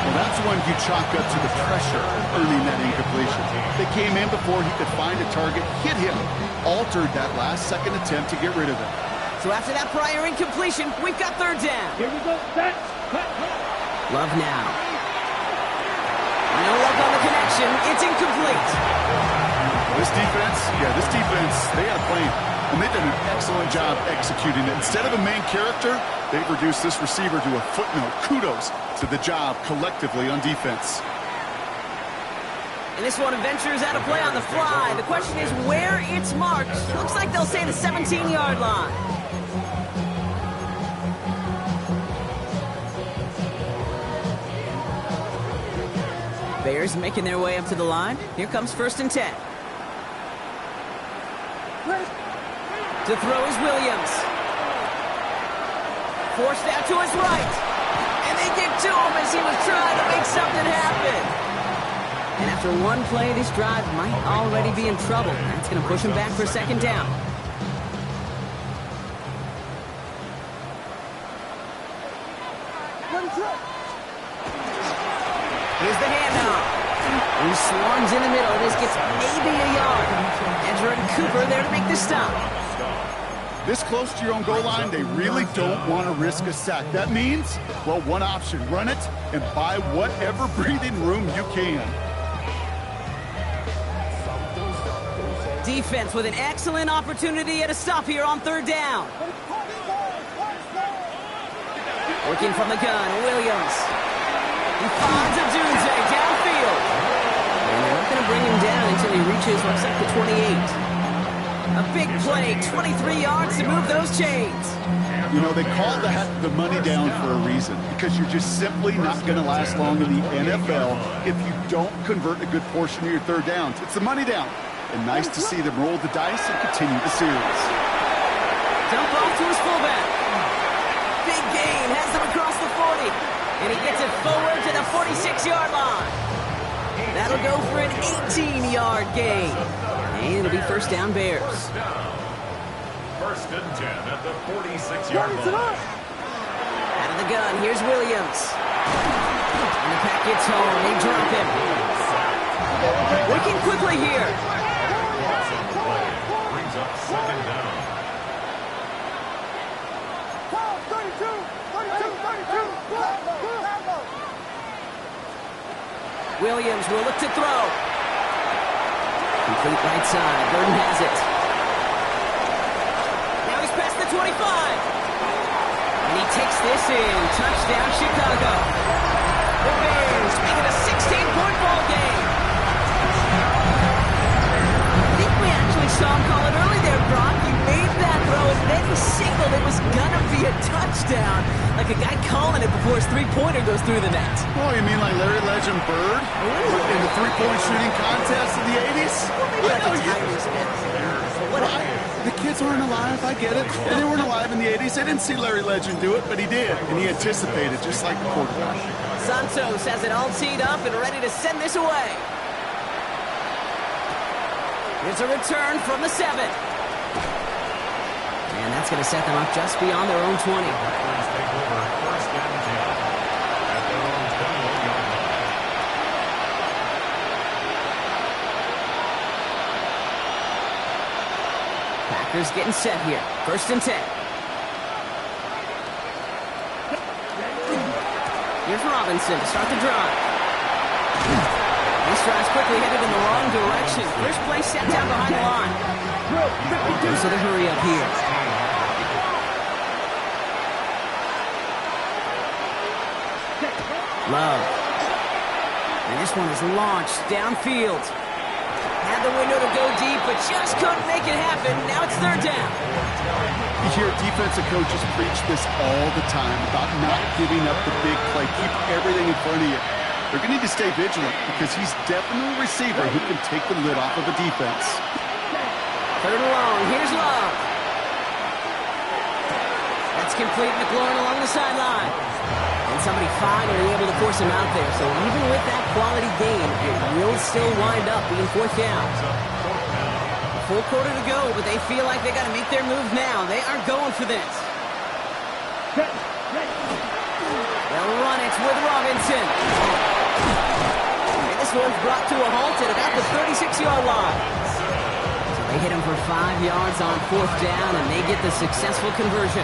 H: Well, that's one you chalk up to the pressure earning that incompletion. They came in before he could find a target, hit him, altered that last-second attempt to get rid of it.
F: So after that prior incompletion, we've got 3rd down.
G: Here we go. Set.
F: Love now. No luck on the connection. It's incomplete.
H: This defense, they got a plan. And they've done an excellent job executing it. Instead of a main character, they've reduced this receiver to a footnote. Kudos to the job collectively on defense.
F: And this one ventures out of play on the fly. The question is where it's marked. Looks like they'll say the 17-yard line. Bears making their way up to the line. Here comes 1st and 10. To throw is Williams. Forced out to his right. And they get to him as he was trying to make something happen. And after one play, this drive might already be in trouble. That's going to push him back for 2nd down. Here's the handoff. He swarms in the middle. This gets maybe a yard. Edgerrin Cooper there to make the stop.
H: This close to your own goal line, they really don't want to risk a sack. That means, well, one option, run it and buy whatever breathing room you can.
F: Defense with an excellent opportunity at a stop here on 3rd down. Working from the gun, Williams. He finds Odunze downfield. And they're not going to bring him down until he reaches what's like the 28. A big play, 23 yards to move those chains.
H: You know, they call that the money down for a reason, because you're just simply not going to last long in the NFL if you don't convert a good portion of your 3rd downs. It's the money down. And nice to see them roll the dice and continue the series.
F: Dump off to his fullback. has them across the 40. And he gets it forward to the 46-yard line. That'll go for an 18-yard gain. And it'll be first down Bears.
I: First and 10 at the 46-yard line.
F: Out of the gun, here's Williams. And the pack gets home. They drop him. Working quickly here.
I: Brings up second down.
F: Williams will look to throw. Complete right side. Burton has it. Now he's past the 25. And he takes this in. Touchdown, Chicago. The Bears make it a 16-point ball game. I think we actually saw him call it early there, Brock. He made that throw, and then he signaled it was going to be a touchdown. Like a guy calling it before his three-pointer goes through the net.
H: Oh, you mean like Larry Legend Bird? In the three-point shooting contest in the 80s? The kids weren't alive, I get it. And they weren't alive in the 80s. They didn't see Larry Legend do it, but he did. And he anticipated, just like the quarterback.
F: Santos has it all teed up and ready to send this away. Here's a return from the 7. And that's going to set them up just beyond their own 20.
I: Packers take over first and 10 at their own 21-yard line.
F: Packers getting set here. First and 10. Here's Robinson to start the drive. This drive's quickly headed in the wrong direction. First play set down behind the line. Goes to the hurry up here. Love. And this one is launched downfield. Had the window to go deep, but just couldn't make it happen. Now it's third down.
H: You hear defensive coaches preach this all the time about not giving up the big play. Keep everything in front of you. They're going to need to stay vigilant because he's definitely a receiver who can take the lid off of a defense.
F: Third and long. Here's Love. That's complete. McLaurin along the sideline. And somebody finally able to force him out there. So even with that quality game, it will still wind up being fourth down. Full quarter to go, but they feel like they got to make their move now. They are going for this. They'll run it with Robinson. And this one's brought to a halt at about the 36-yard line. So they hit him for 5 yards on fourth down, and they get the successful conversion.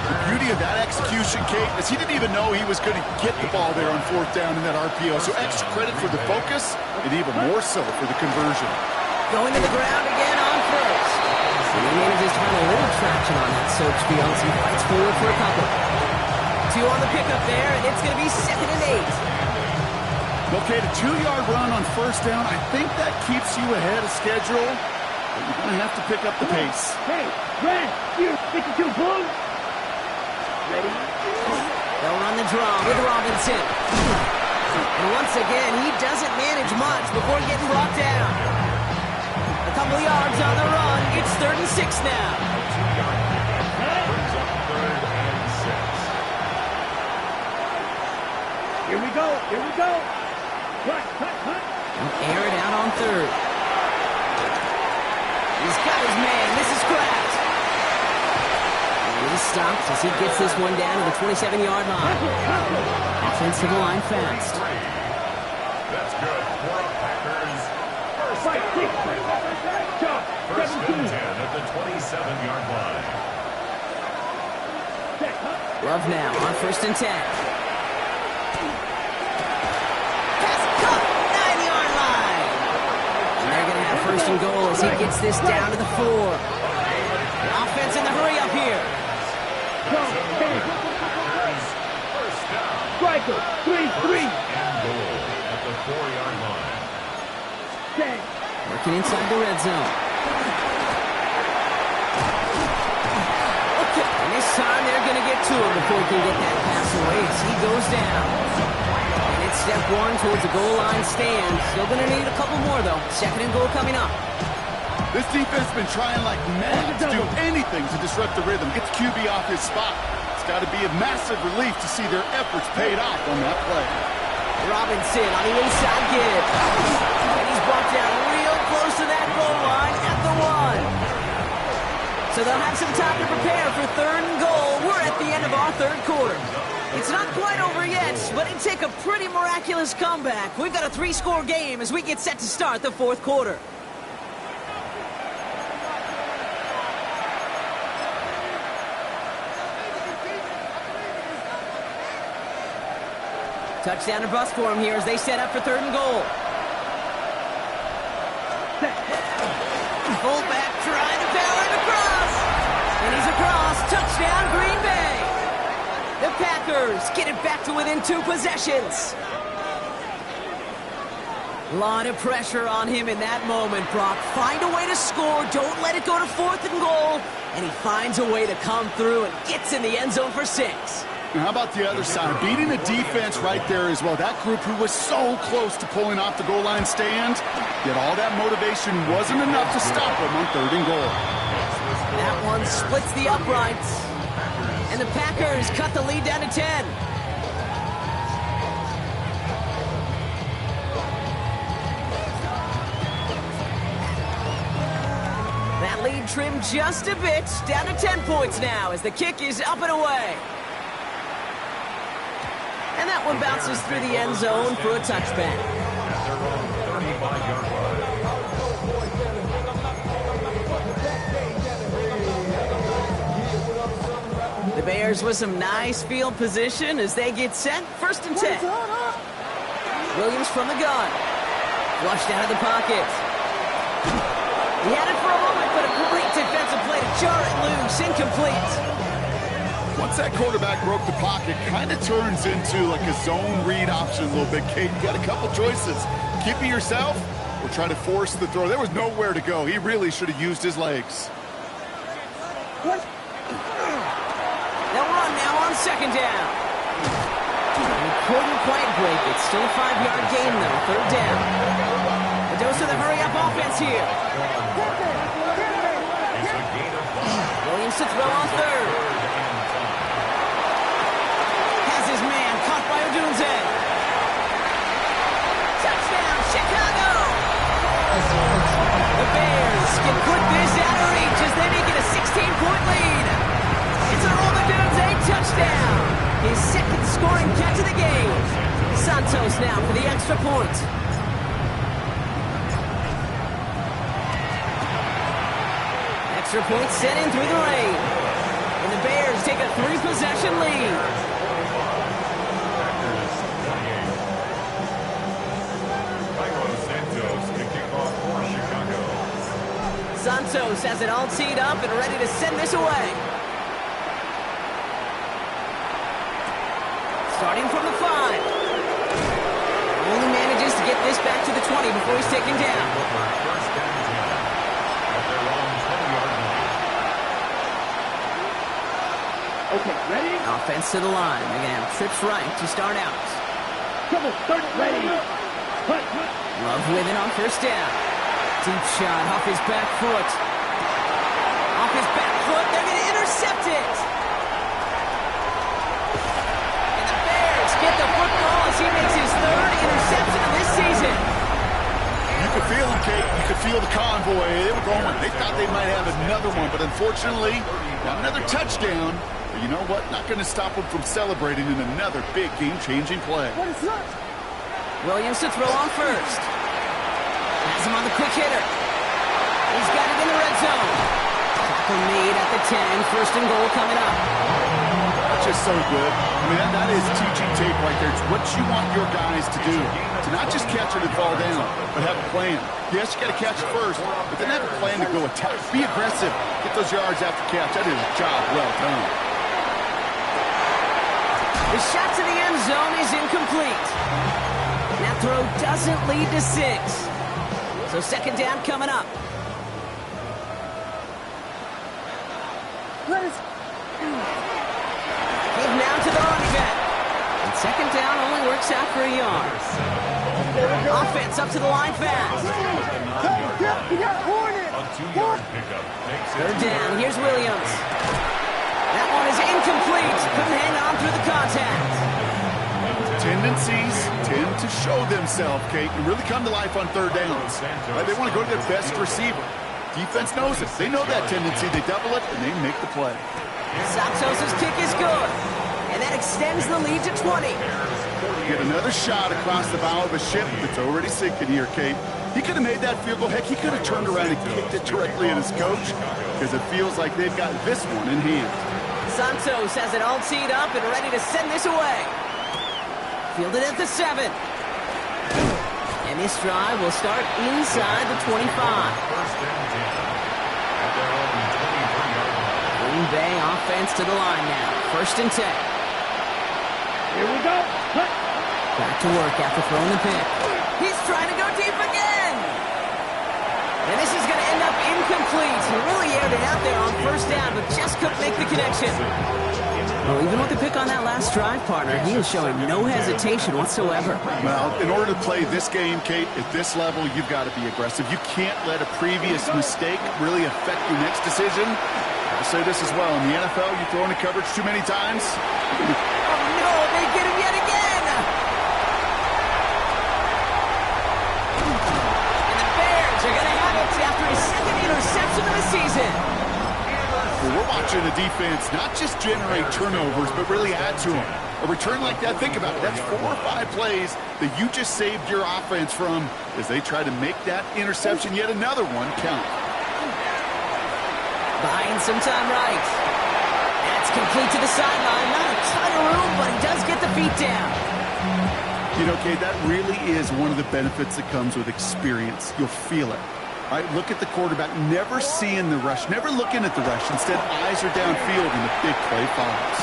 H: The beauty of that execution, Kate, is he didn't even know he was going to get the ball there on fourth down in that RPO. So extra credit for the focus, and even more so for the conversion.
F: Going to the ground again on first. And he manages to find a little traction on that search field as he fights forward for a couple. 2 on the pickup there, and it's going to be 2nd and 8.
H: Okay, the 2-yard run on first down, I think that keeps you ahead of schedule. But you're going to have to pick up the pace.
G: Hey, Brad, you 52 Bulls. Ready?
F: They'll run the draw with Robinson. And once again, he doesn't manage much before getting brought down. A couple of yards on the run. It's 3rd and 6 now.
G: Here we go. Here we go. Cut.
F: He'll air it out on 3rd. He's got his man. This is Kraft. He stops as he gets this one down to the 27-yard line. Offensive line fast.
I: That's good for a Packers first down. First and 10 at the 27-yard line.
F: Love now on 1st and 10. Pass cut, 9-yard line. And they're going to have 1st and goal as he gets this down to the 4. The offense in the hurry up here.
G: Striker, 3-3.
I: And goal at the 4-yard line.
F: Working inside the red zone. Okay, and this time they're going to get to him before he can get that pass away as he goes down. And it's step 1 towards the goal line stand. Still going to need a couple more, though. 2nd and goal coming up.
H: This defense has been trying like mad to do anything to disrupt the rhythm, get the QB off his spot. It's got to be a massive relief to see their efforts paid off on that play.
F: Robinson on the inside give. And he's brought down real close to that goal line at the 1. So they'll have some time to prepare for 3rd and goal. We're at the end of our 3rd quarter. It's not quite over yet, but it'd take a pretty miraculous comeback. We've got a 3-score game as we get set to start the 4th quarter. Touchdown or bust for him here as they set up for 3rd and goal. Fullback trying to power him across. And he's across. Touchdown, Green Bay. The Packers get it back to within 2 possessions. A lot of pressure on him in that moment, Brock. Find a way to score. Don't let it go to 4th and goal. And he finds a way to come through and gets in the end zone for 6.
H: And how about the other side? Beating the defense right there as well. That group who was so close to pulling off the goal line stand, yet all that motivation wasn't enough to stop them on 3rd and goal.
F: That one splits the uprights. And the Packers cut the lead down to 10. That lead trimmed just a bit, down to 10 points now as the kick is up and away. And that one bounces through the end zone for a touchback. The Bears with some nice field position as they get set. 1st and 10. Williams from the gun. Flushed out of the pocket. He had it for a moment, but a great defensive play to jar it loose. Incomplete.
H: Once that quarterback broke the pocket, kind of turns into like a zone read option a little bit, Kate. You got a couple choices. Keep it yourself or try to force the throw. There was nowhere to go. He really should have used his legs.
F: They'll run now on 2nd down. He couldn't quite break it. Still a 5-yard gain, though. 3rd down. A dose of the hurry-up offense here. Williams to throw on 3rd. Odunze. Touchdown, Chicago! The Bears can put this out of reach as they make it a 16-point lead. It's a Rome Odunze touchdown. His 2nd scoring catch of the game. Santos now for the extra point. Extra point sent in through the rain. And the Bears take a 3-possession lead. Santos has it all teed up and ready to send this away. Starting from the 5. Only manages to get this back to the 20 before he's taken down.
G: Okay, ready?
F: Offense to the line. They're going to have trips right to start out.
G: Come on, start ready. Hut.
F: Love with it on 1st down. Deep shot off his back foot. Off his back foot, they're going to intercept it. And the Bears get the football as he makes his 3rd interception of this season.
H: You could feel them, Kate. You could feel the convoy. They were going. They thought they might have another one, but unfortunately, not another touchdown. But you know what? Not going to stop them from celebrating in another big game-changing play.
F: Williams to throw on 1st. Has him on the quick hitter. He's got it in the red zone. Tackle made at the 10. 1st and goal coming up.
H: That's just so good. Man, that is teaching tape right there. It's what you want your guys to do. To not just catch it and fall down, but have a plan. Yes, you got to catch it first, but then have a plan to go attack. Be aggressive. Get those yards after catch. That is a job well done.
F: The shot to the end zone is incomplete. That throw doesn't lead to 6. So 2nd down coming up. Give now to the running back. And 2nd down only works out for a yard. Offense up to the line fast.
I: A 2-yard pickup.
F: 3rd down. Here's Williams. That one is incomplete. Couldn't hang on through the contact.
H: Tendencies tend to show themselves, Kate, and really come to life on third downs. They want to go to their best receiver. Defense knows it. They know that tendency. They double it, and they make the play.
F: Santos' kick is good, and that extends the lead to 20.
H: Get another shot across the bow of a ship that's already sinking here, Kate. He could have made that field goal. Heck, he could have turned around and kicked it directly at his coach because it feels like they've got this one in hand.
F: Santos has it all teed up and ready to send this away. Fielded at the 7. And this drive will start inside the 25. Green Bay offense to the line now. 1st and 10.
G: Here we go. Cut.
F: Back to work after throwing the pick. He's trying to go deep again. And this is going to end up incomplete. He really aired it out there on 1st down, but just couldn't make the connection. Well, even with the pick on that last drive, partner, he is showing no hesitation whatsoever.
H: Well, in order to play this game, Kate, at this level, you've got to be aggressive. You can't let a previous mistake really affect your next decision. I'll say this as well. In the NFL, you throw into coverage too many times.
F: Oh, no, they get him yet again. And the Bears are going to have it after his 2nd interception of the season.
H: Well, we're watching the defense not just generate turnovers, but really add to them. A return like that, think about it. That's 4 or 5 plays that you just saved your offense from as they try to make that interception, yet another one, count.
F: Buying some time right. That's complete to the sideline. Not a ton of room, but he does get the feet down.
H: You know, Kate, that really is one of the benefits that comes with experience. You'll feel it. All right, look at the quarterback, never seeing the rush, never looking at the rush. Instead, eyes are downfield, and the big play follows.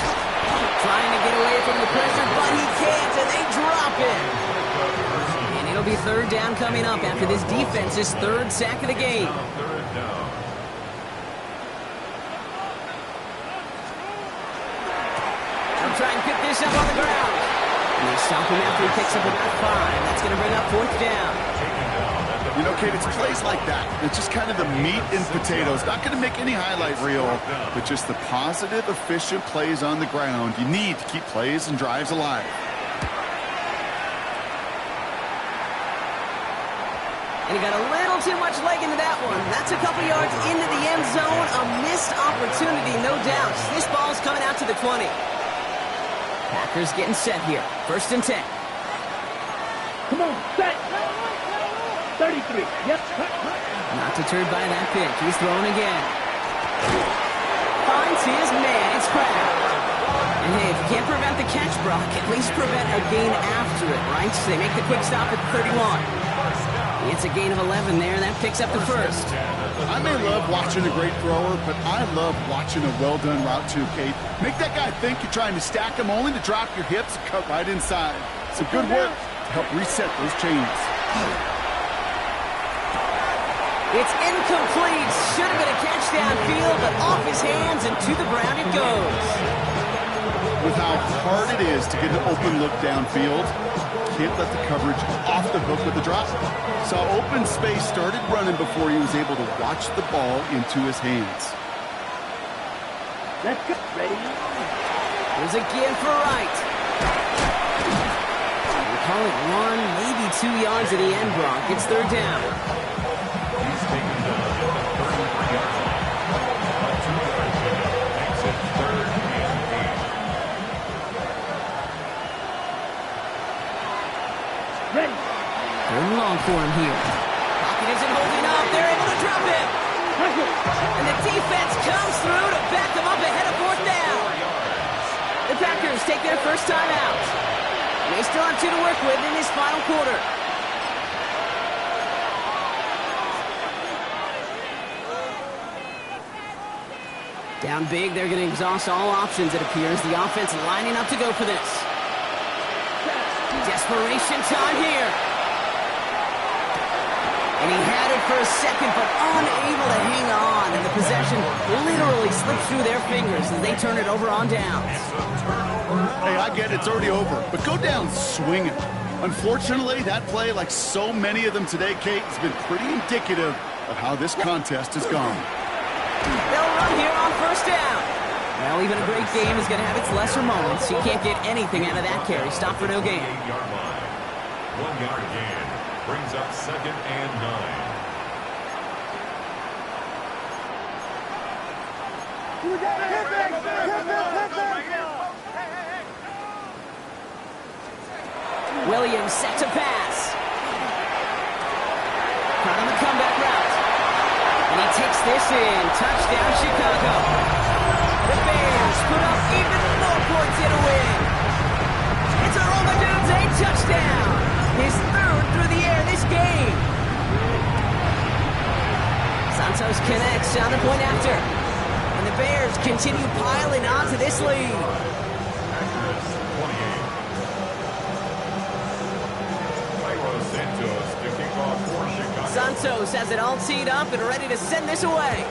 F: Trying to get away from the pressure, but he can't, and they drop it. And it'll be 3rd down coming up after this defense's 3rd sack of the game. They'll try and pick this up on the ground. And they stop him after he picks up about 5. That's going to bring up 4th down.
H: You know, Kate, it's plays like that. It's just kind of the meat and potatoes. Not going to make any highlight reel, but just the positive, efficient plays on the ground you need to keep plays and drives alive.
F: And he got a little too much leg into that one. That's a couple yards into the end zone. A missed opportunity, no doubt. This ball's coming out to the 20. Packers getting set here. 1st and 10.
G: Come on, set. 33. Yep.
F: Not deterred by that pick. He's throwing again. Finds his man. It's Pratt. And hey, if you can't prevent the catch, Brock, at least prevent a gain after it, right? So they make the quick stop at 31. It's a gain of 11 there. That picks up the 1st.
H: I may love watching a great thrower, but I love watching a well-done route too, Kate. Make that guy think you're trying to stack him only to drop your hips and cut right inside. Some good work to help reset those chains.
F: It's incomplete. Should have been a catch downfield, but off his hands and to the ground it goes.
H: With how hard it is to get an open look downfield, can't let the coverage off the hook with the drop. Saw open space, started running before he was able to watch the ball into his hands.
G: Let's go. Ready?
F: Here's a give for right. We'll call it 1, maybe 2 yards at the end, Brock. It's 3rd down.
I: He's taken the 33-yard line. 2 yards there. Makes it 3rd and 8.
G: Ready.
F: 3rd and long for him here. Pocket isn't holding up. They're able to drop it. And the defense comes through to back them up ahead of 4th down. The Packers take their first time out. They still have 2 to work with in this final quarter. Down big, they're going to exhaust all options, it appears. The offense lining up to go for this. Desperation time here. And he had it for a second, but unable to hang on. And the possession literally slipped through their fingers as they turn it over on downs.
H: Hey, I get it, it's already over, but go down swinging. Unfortunately, that play, like so many of them today, Kate, has been pretty indicative of how this contest has gone.
F: They'll run here on 1st down. Well, even a great game is going to have its lesser moments. He can't get anything out of that carry. Stop for no gain.
I: 1 yard gain brings up 2nd and 9.
F: Williams set to pass. Caught on the comeback route. And he takes this in. Touchdown, Chicago. The Bears put up even more points in a win. It's a Romadunze touchdown. His 3rd through the air this game. Santos connects on the point after. And the Bears continue piling onto this lead. Santos has it all teed up and ready to send this away.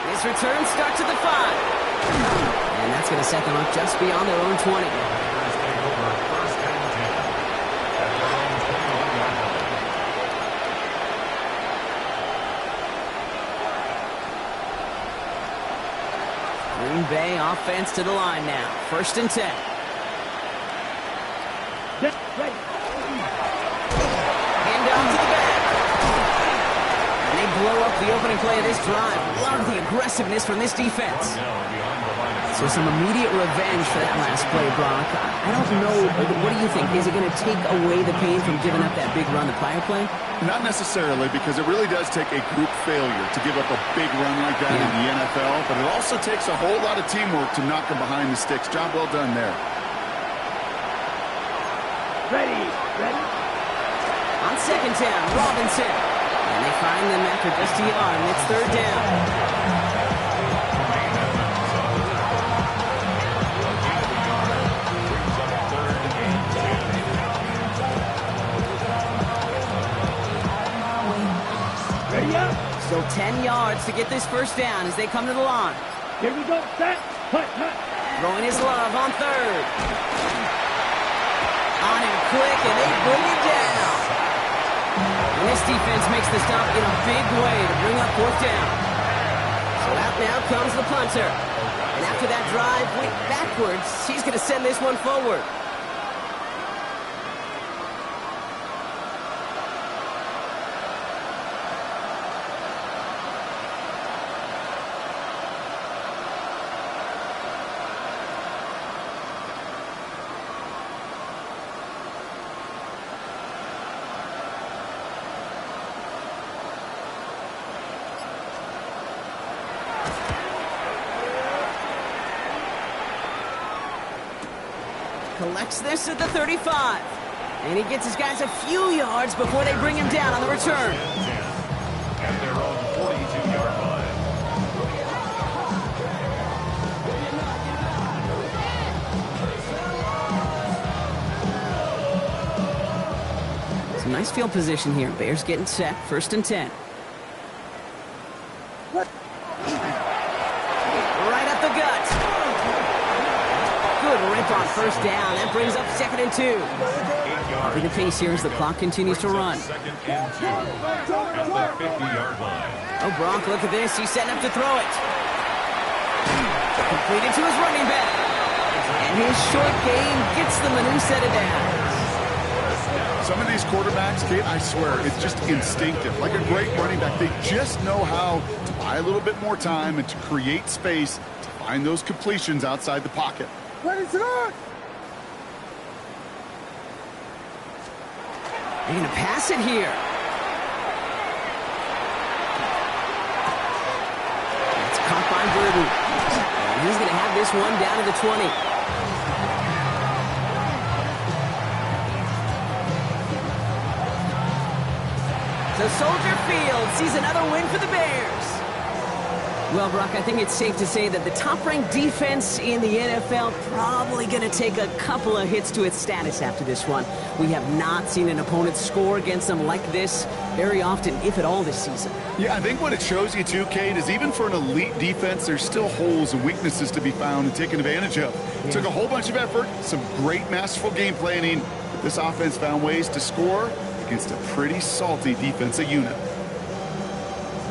F: This return starts at the 5. And that's going to set them up just beyond their own 20. Green Bay offense to the line now. 1st and 10. Hand down to the back. And they blow up the opening play of this drive. Love the aggressiveness from this defense. So some immediate revenge for that last play, Brock. I don't know. What do you think? Is it going to take away the pain from giving up that big run the prior play?
H: Not necessarily, because it really does take a group failure to give up a big run like that in the NFL. But it also takes a whole lot of teamwork to knock them behind the sticks. Job well done there.
G: Ready.
F: On 2nd down, Robinson. And they find them after just a yard, and it's 3rd down.
G: Ready up.
F: Still 10 yards to get this 1st down as they come to the line.
G: Here we go. Set. Hut.
F: Throwing his love on 3rd. On him quick, and they bring it down. And this defense makes the stop in a big way to bring up 4th down. So out now comes the punter. And after that drive went backwards, he's going to send this one forward. Collects this at the 35. And he gets his guys a few yards before they bring him down on the return.
I: At their own 42-yard line.
F: Some nice field position here. Bears getting set. 1st and 10. Right up the gut. Good rip on 1st down. That brings up 2nd and 2. Upping the pace here as the clock continues to run.
I: 2nd and 2 at the 50-yard line.
F: Oh, Gronk, look at this. He's setting up to throw it. Completed to his running back. And his short game gets them a new set of downs.
H: Some of these quarterbacks, Kate, I swear, it's just instinctive. Like a great running back, they just know how to buy a little bit more time and to create space to find those completions outside the pocket.
A: Ready to go!
F: They're going to pass it here. It's caught by Burden. And he's going to have this one down to the 20. So Soldier Field sees another win for the Bears. Well, Brock, I think it's safe to say that the top-ranked defense in the NFL probably going to take a couple of hits to its status after this one. We have not seen an opponent score against them like this very often, if at all, this season.
H: Yeah, I think what it shows you, too, Kate, is even for an elite defense, there's still holes and weaknesses to be found and taken advantage of. It took a whole bunch of effort, some great masterful game planning. This offense found ways to score against a pretty salty defensive unit.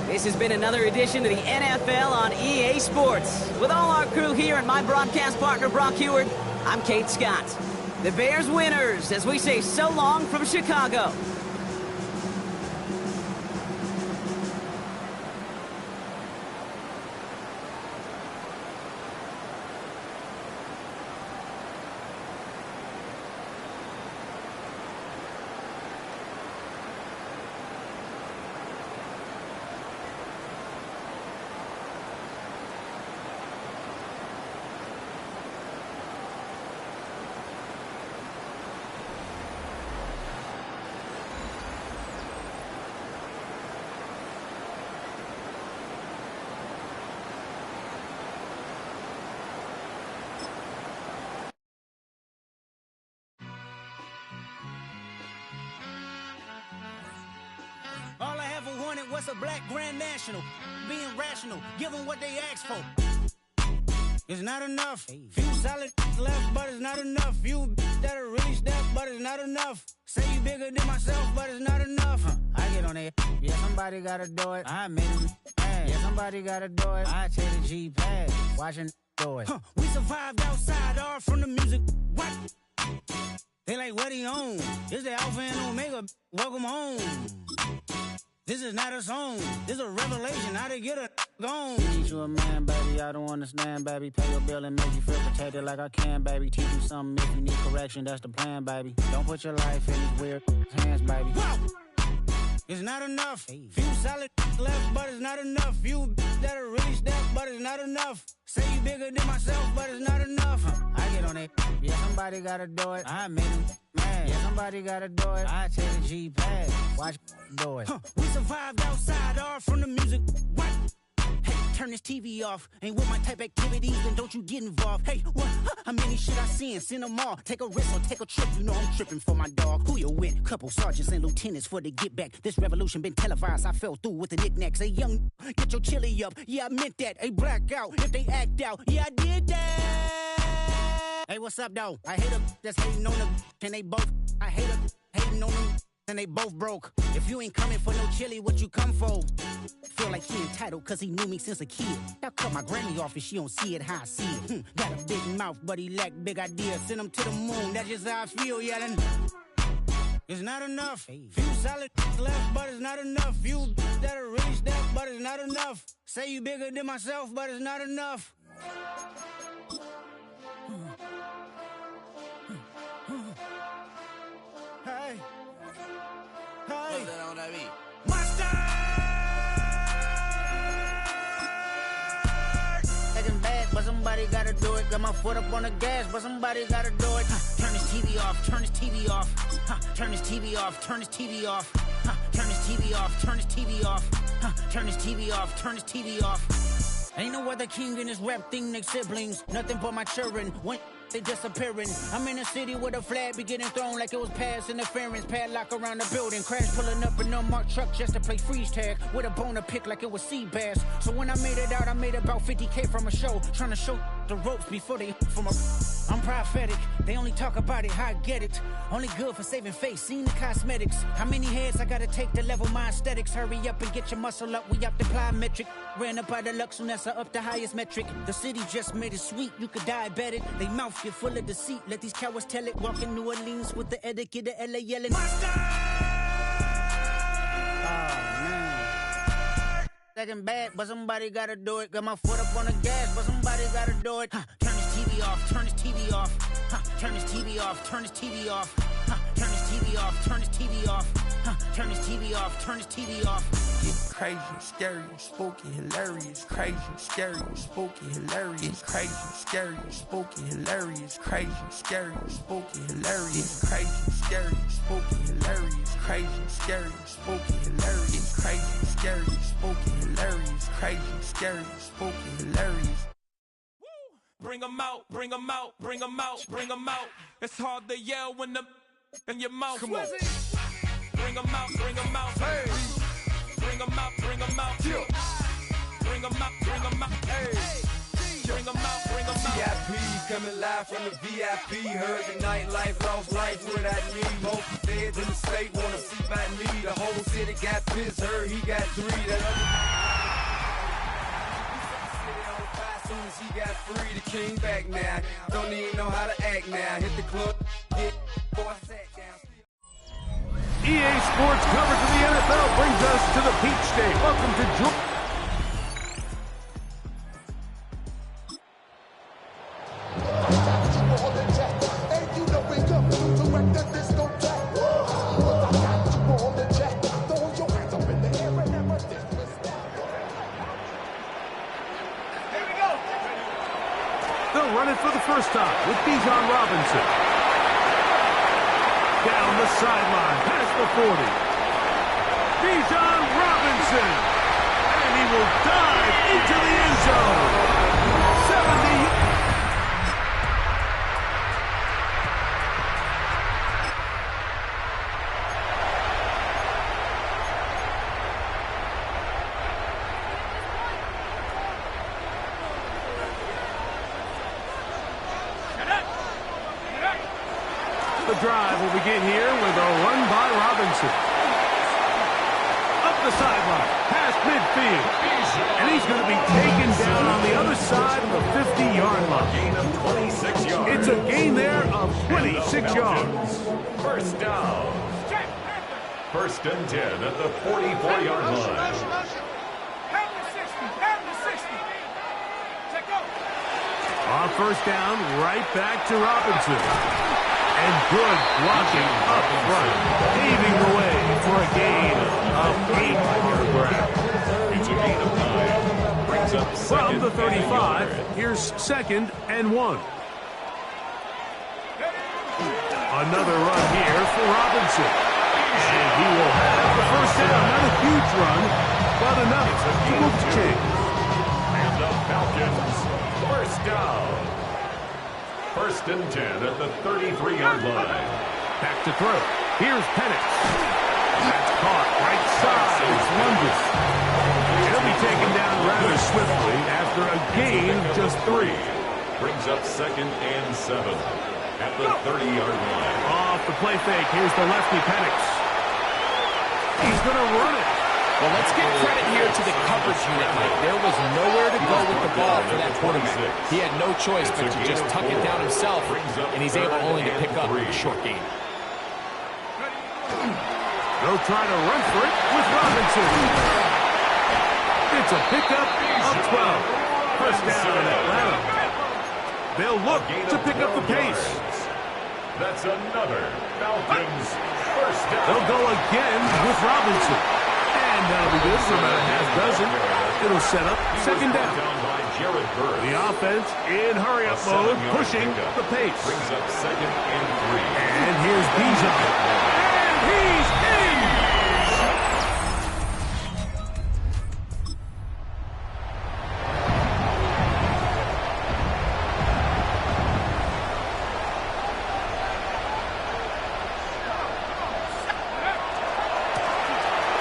F: This This has been another edition of the NFL on EA Sports. With all our crew here and my broadcast partner, Brock Heward, I'm Kate Scott. The Bears winners as we say so long from Chicago.
J: All I ever wanted was a black Grand National. Being rational, give them what they ask for. It's not enough. Few solid left, but it's not enough. Few that'll really step, but it's not enough. Say you bigger than myself, but it's not enough. I get on it. Yeah, somebody gotta do it. I made them mad. Yeah, somebody gotta do it. I take the G-pad. Watching do it. We survived outside, all from the music. What? They like, what he on? This the Alpha and Omega. Welcome home. This is not a song. This is a revelation. How to get a gone. Teach you a man, baby. I don't understand, baby. Pay your bill and make you feel protected like I can, baby. Teach you something if you need correction. That's the plan, baby. Don't put your life in these weird hands, baby. Whoa! It's not enough. Few solid left, but it's not enough. Few that'll really step, but it's not enough. Say you bigger than myself, but it's not enough. I get on it. Yeah, somebody gotta do it. I made them mad. Yeah, somebody gotta do it. I take the G-pad. Watch do it. We survived outside, all from the music. What? Hey, turn this TV off. Ain't with my type activities, then don't you get involved. Hey, what? How many shit I seen? Send them all. Take a risk or take a trip. You know I'm tripping for my dog. Who you with? Couple sergeants and lieutenants for the get back. This revolution been televised. I fell through with the knickknacks. Hey, young, get your chili up. Yeah, I meant that. Hey, black out if they act out. Yeah, I did that. Hey, what's up, though? I hate them that's hating on them. And they both. I hate them hating on them. And they both broke. If you ain't coming for no chili, what you come for? Feel like he entitled cause he knew me since a kid. I cut my granny off and she don't see it how I see it. Got a big mouth, but he lack big ideas. Send him to the moon, that's just how I feel, yelling. It's not enough. Few solid left, but it's not enough. Few that'll really step, but it's not enough. Say you bigger than myself, but it's not enough. Hey. Hey. Monster! Acting bad, but somebody gotta do it. Got my foot up on the gas, but somebody gotta do it. Turn this TV off, turn this TV off. Turn this TV off, turn this TV off. Turn this TV off, turn this TV off. Turn this TV off, turn this TV off. Ain't no other king in this rap thing, they siblings. Nothing but my children. When they disappearing. I'm in a city with a flag be getting thrown like it was past interference. Padlock around the building. Crash pulling up an unmarked truck just to play freeze tag. With a boner pick like it was sea bass. So when I made it out, I made about 50K from a show. Trying to show the ropes before they from a... I'm prophetic. They only talk about it, how I get it. Only good for saving face, seen the cosmetics. How many heads I gotta take to level my aesthetics? Hurry up and get your muscle up, we up the plyometric. Ran up by the Lux, soon as I up the highest metric. The city just made it sweet, you could diabetic. They mouth get full of deceit, let these cowards tell it. Walk in New Orleans with the etiquette of LA yelling. Monster! Oh, man. Second bad, but somebody gotta do it. Got my foot up on the gas, but somebody gotta do it. Turn this TV off, turn this TV off. Turn this TV off, turn this TV off. Turn this TV off, turn this TV off. Turn this TV off, turn this TV off.
D: It's crazy, scary, spooky, hilarious. Crazy, scary, spooky, hilarious. Crazy, scary, spooky, hilarious. Crazy, scary, spooky, hilarious. Crazy, scary, spooky, hilarious. Crazy, scary, spooky, hilarious. Crazy, scary, spooky, hilarious. Crazy, scary, spooky, hilarious.
K: Bring 'em out, bring 'em out, bring 'em out, bring 'em out. It's hard to yell when the in your mouth. Come on. Bring 'em out, bring 'em out. Hey. Bring 'em out, bring 'em out. Yeah. Bring 'em out, bring 'em out. Hey. Bring 'em out, bring 'em out.
L: VIP coming live from the VIP. Heard the nightlife, lost life without me. Most feds in the state wanna see my knee. The whole city got pissed, heard he got 3. That other he got free, the king back now. Don't even know how to act now. Hit the club, get boy sat down.
M: EA Sports coverage of the NFL brings us to the Peach State. Welcome to Georgia. They'll run it for the first time with Bijan Robinson. Down the sideline, past the 40. Bijan Robinson. And he will dive into the end zone. 70. The drive will begin here with a run by Robinson. Up the sideline, past midfield. And he's going to be taken down on the other side of the 50-yard line.
I: Gain of 26 yards.
M: It's a gain there of 26 yards.
I: First down. First and 10 at the 44-yard line.
M: On first down, right back to Robinson. And good blocking up front, paving the way for a gain of 8 on the ground.
I: It's a gain of 9. Brings up
M: From the 35, here's 2nd and 1. Another run here for Robinson. And he will have the first down. Not a huge run, but enough to move the chains.
I: And the Falcons, first down. First and 10 at the 33-yard line.
M: Back to throw. Here's Penix. That's caught right side. It's London. He'll be taken down rather swiftly after a gain of just 3.
I: Brings up 2nd and 7 at the 30-yard line.
M: Off the play fake. Here's the lefty Penix. He's going to run it.
N: Well, let's give credit here to the coverage unit, Mike. There was nowhere to go with the ball for that quarterback. He had no choice but to just tuck it down himself, and he's able only to pick up a short gain.
M: They'll try to run for it with Robinson. It's a pickup of 12. First down in Atlanta. They'll look to pick up the pace.
I: That's another Falcons first down.
M: They'll go again with Robinson. And that'll be good for about a half dozen. It'll set up 2nd down. The offense in hurry-up mode, pushing the pace.
I: Brings up 2nd and 3.
M: And here's Bijan. And he's in!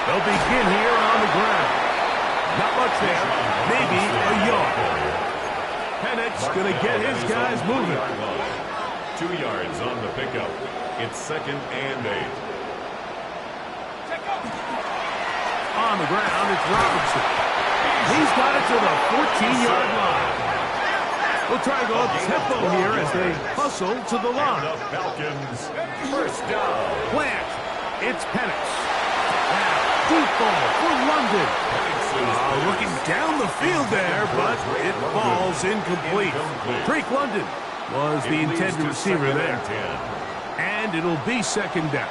M: They'll begin here on the ground. Not much there. Maybe a yard. Penix going to get his guys moving.
I: 2 yards on the pickup. It's 2nd and 8.
M: On the ground, it's Robinson. He's got it to the 14-yard line. We'll try to go up tempo here as they hustle to the line.
I: And the Falcons first down.
M: Plant. It's Penix. Deep ball for London. Looking down the field there, but it falls incomplete. Drake London was the intended receiver there. And it'll be 2nd down.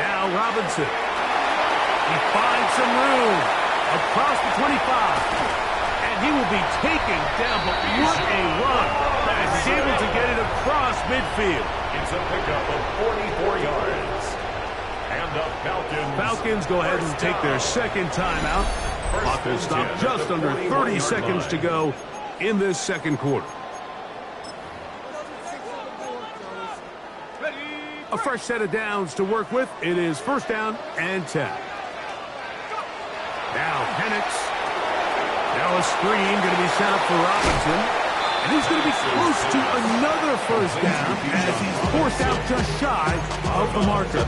M: Now Robinson. He finds some room across the 25. He will be taken down, but what a run. And he's able to get it across midfield.
I: It's a pickup of 44 yards. And the
M: Falcons go ahead and take their 2nd timeout. Clock will stop just under 30 seconds to go in this 2nd quarter. A fresh set of downs to work with. It is 1st down and 10. Now Penix. Now a screen going to be set up for Robinson. And he's going to be close to another first down as he's forced out just shy of the marker.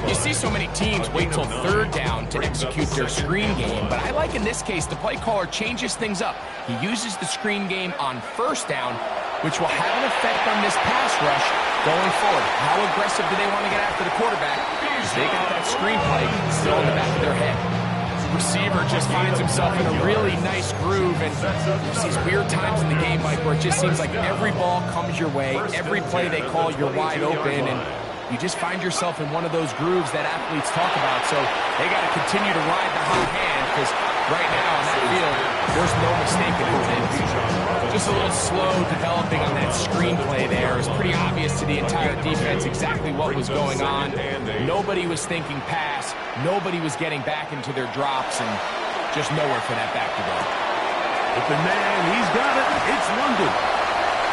N: You see so many teams wait till third down to execute their screen game, but I like in this case the play caller changes things up. He uses the screen game on first down, which will have an effect on this pass rush going forward. How aggressive do they want to get after the quarterback? Because they got that screen play still in the back of their head. Receiver just finds himself in a really nice groove, and there's these weird times in the game, Mike, where it just seems like every ball comes your way, every play they call, you're wide open, and you just find yourself in one of those grooves that athletes talk about. So they got to continue to ride the hot hand, because right now on that field, there's no mistaking it. Just a little slow developing on that screenplay there. It's pretty obvious to the entire defense exactly what was going on. Nobody was thinking pass. Nobody was getting back into their drops, and just nowhere for that back to go.
M: Open man, he's got it. It's London.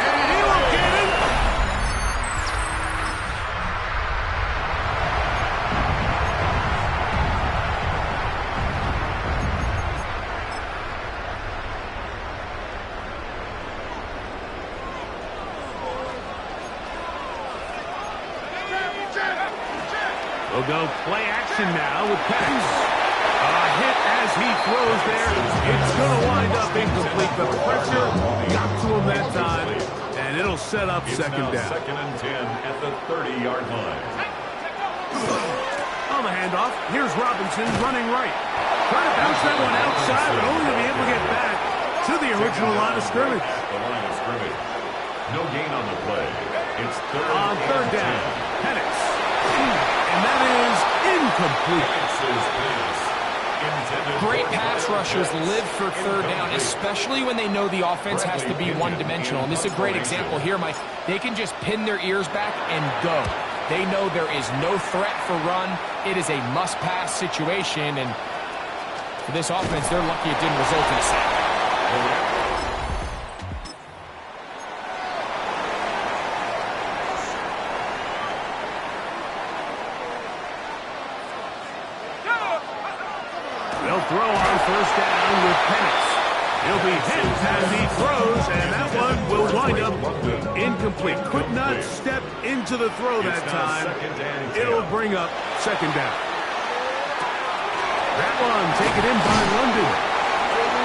M: And he will get it. We'll go play action now with Penix. A hit as he throws there. It's going to wind up incomplete. The pressure got to him that time, and it'll set up second down.
I: Second and 10 at the 30-yard line.
M: On the handoff, here's Robinson running right. Trying to bounce that one outside, but only to be able to get back to the original line of scrimmage.
I: The line of scrimmage. No gain on the play. It's
M: third down. Penix. And that is incomplete.
N: Great pass rushers live for third down, especially when they know the offense has to be one-dimensional. And this is a great example here, Mike. They can just pin their ears back and go. They know there is no threat for run. It is a must-pass situation, and for this offense, they're lucky it didn't result in a sack.
M: Throw on first down with Penix. He'll be hit as he throws, and that one will wind up incomplete. Could not step into the throw that time. It'll bring up second down. That one taken in by London.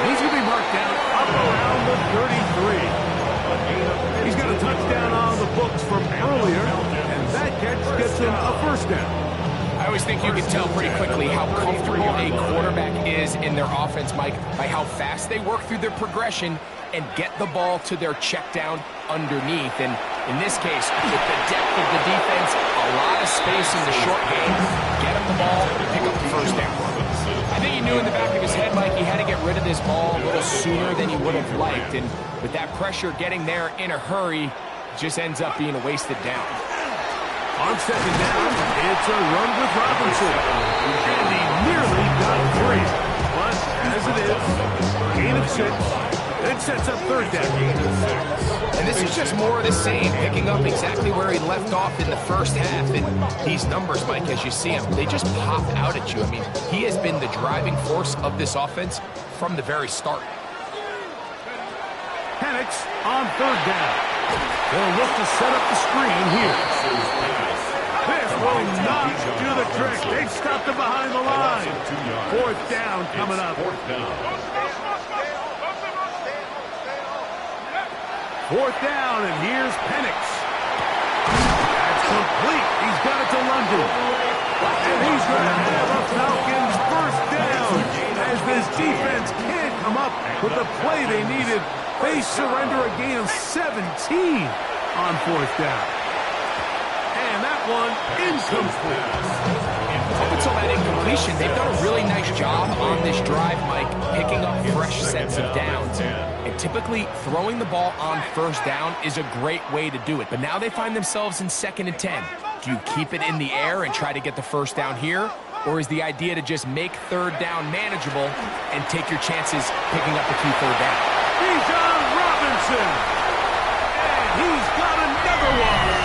M: He's going to be marked down up around the 33. He's got a touchdown on the books from earlier, and that catch gets him a first down.
N: I always think you can tell pretty quickly how comfortable a quarterback is in their offense, Mike, by how fast they work through their progression and get the ball to their check down underneath. And in this case, with the depth of the defense, a lot of space in the short game, get him the ball, pick up the first down. I think he knew in the back of his head, Mike, he had to get rid of this ball a little sooner than he would have liked. And with that pressure getting there in a hurry, it just ends up being a wasted down.
M: On second down, it's a run with Robinson. And he nearly got free. But as it is, gain of 6. It sets up third down.
N: And this is just more of the same, picking up exactly where he left off in the first half. And these numbers, Mike, as you see him, they just pop out at you. I mean, he has been the driving force of this offense from the very start.
M: Penix on third down. They'll look to set up the screen here. This will not do the trick. They've stopped him behind the line. Fourth down coming up. Fourth down, and here's Penix. That's complete. He's got it to London. And he's going to have a Falcons first down. As this defense can't come up with the play they needed, they surrender a gain of 17 on fourth down. And that one incomplete.
N: Up until that incompletion, they've done a really nice job on this drive, Mike, picking up fresh sets of downs. And typically, throwing the ball on first down is a great way to do it. But now they find themselves in 2nd and 10. Do you keep it in the air and try to get the first down here? Or is the idea to just make third down manageable and take your chances picking up the key third down?
M: Bijan Robinson! And he's got another one!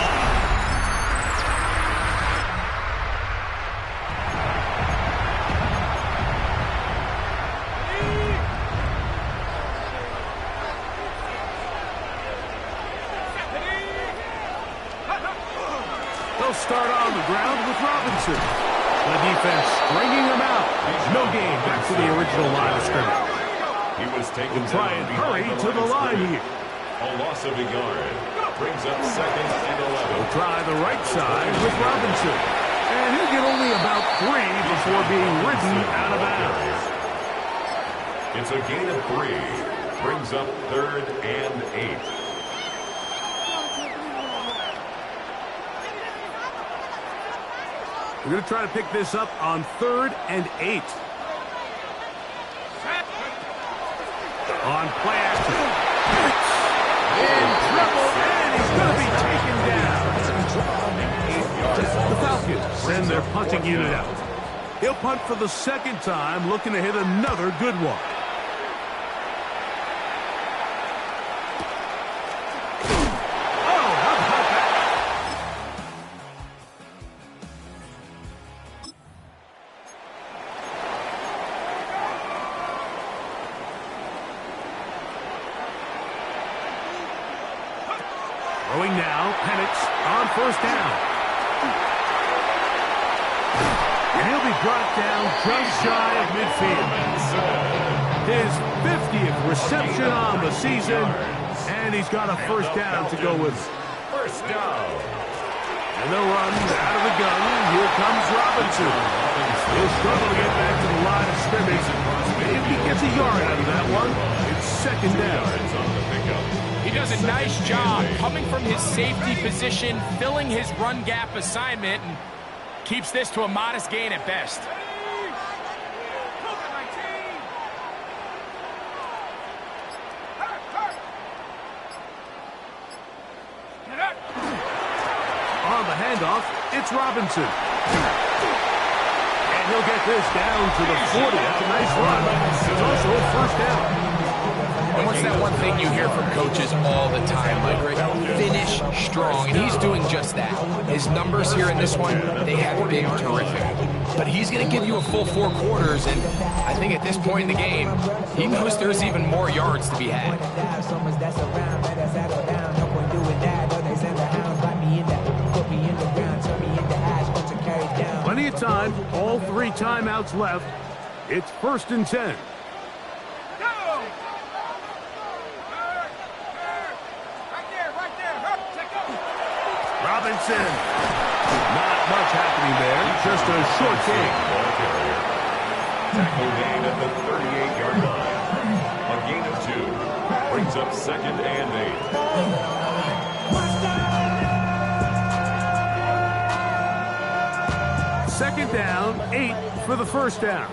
M: They'll start on the ground with Robinson. The defense stringing him out. No gain. Back to the original line of scrimmage.
I: He was taken
M: We'll try and hurry to the line here.
I: A loss of a yard. Brings up 2nd and 11.
M: They'll try the right side with Robinson. And he'll get only about 3 before being ridden out of bounds.
I: It's a gain of 3. Brings up 3rd and 8.
M: We're going to try to pick this up on 3rd and 8. On play action. In trouble, and he's going to be taken down. The Falcons send their punting unit out. He'll punt for the 2nd time, looking to hit another good one. Throwing now, Penix on 1st down. And he'll be brought down just shy of midfield. His 50th reception on the season, and he's got a 1st down to go with it.
I: 1st down.
M: And they'll run out of the gun. Here comes Robinson. He'll struggle to get back to the line of scrimmage. Maybe he gets a yard out of that one. It's 2nd down.
N: He does a nice job coming from his safety position, filling his run gap assignment, and keeps this to a modest gain at best.
M: On the handoff, it's Robinson. And he'll get this down to the 40. That's a nice run. It's also a 1st down.
N: And what's that one thing you hear from coaches all the time, Mike? Finish strong, and he's doing just that. His numbers here in this one, they have been terrific. But he's going to give you a full 4 quarters, and I think at this point in the game, he knows there's even more yards to be had.
M: Plenty of time, all 3 timeouts left. It's 1st and 10. Robinson. Not much happening there. Just a short gain.
I: Tackle gain at the 38-yard line. A gain of 2. Brings up 2nd and
M: 8. 2nd down, 8 for the 1st down.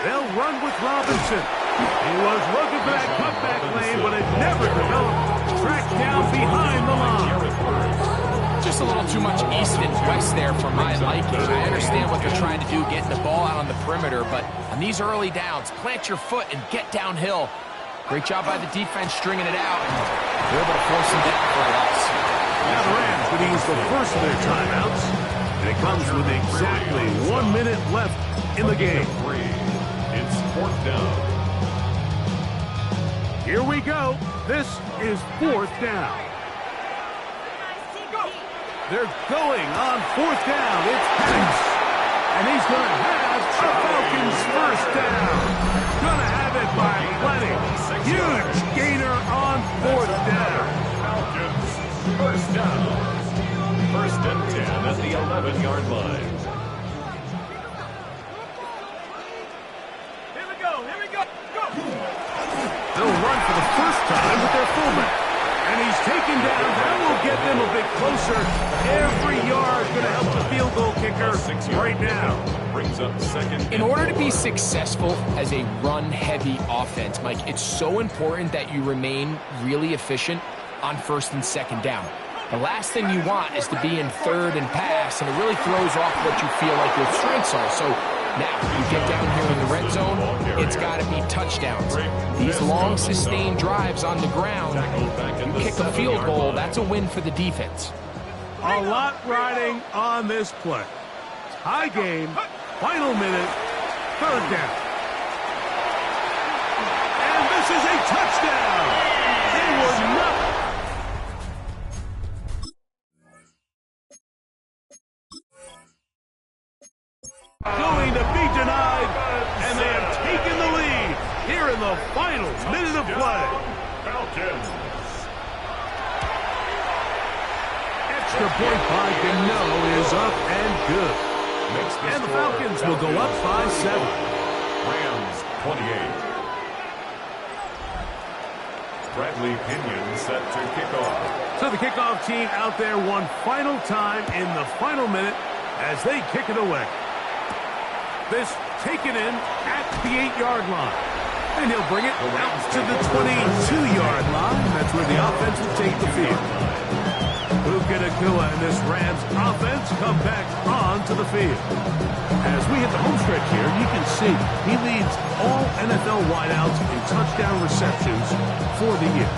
M: They'll run with Robinson. He was looking for that cutback lane, but it never developed. Tracked down behind the line.
N: Just a little too much east and west there for my liking. I understand what they're trying to do, getting the ball out on the perimeter, but on these early downs, plant your foot and get downhill. Great job by the defense stringing it out, and they're able to force them down for a loss.
M: Now the Rams would use the first of their timeouts, and it comes with exactly 1 minute left in the game.
I: It's 4th down.
M: Here we go. This is 4th down. They're going on 4th down. It's Penix. And he's going to have a Falcons 1st down. Going to have it by plenty. Huge gainer on 4th down.
I: Falcons 1st down. 1st and 10 at the 11-yard line.
M: They'll run for the 1st time with their fullback. And he's taken down. That will get them a bit closer. Every yard going to help the field goal kicker right now.
I: Brings up 2nd.
N: In order to be successful as a run-heavy offense, Mike, it's so important that you remain really efficient on 1st and 2nd down. The last thing you want is to be in 3rd and pass, and it really throws off what you feel like your strengths are. So now, you get down here in the red zone, it's got to be touchdowns. These long, sustained drives on the ground, you kick a field goal, that's a win for the defense.
M: A lot riding on this play. High game, final minute, third down. And this is a touchdown. They were not. Going to be denied, and they have taken the lead here in the final minute of play.
I: Falcons.
M: Extra point by Gano is up and good. And the Falcons will go up by 7.
I: Rams 28. Bradley Pinion set to kick off.
M: So the kickoff team out there one final time in the final minute as they kick it away. This taken in at the 8-yard line. And he'll bring it out to the 22-yard line. That's where the offense will take the field. Puka Nacua and this Rams offense come back onto the field. As we hit the home stretch here, you can see he leads all NFL wideouts in touchdown receptions for the year.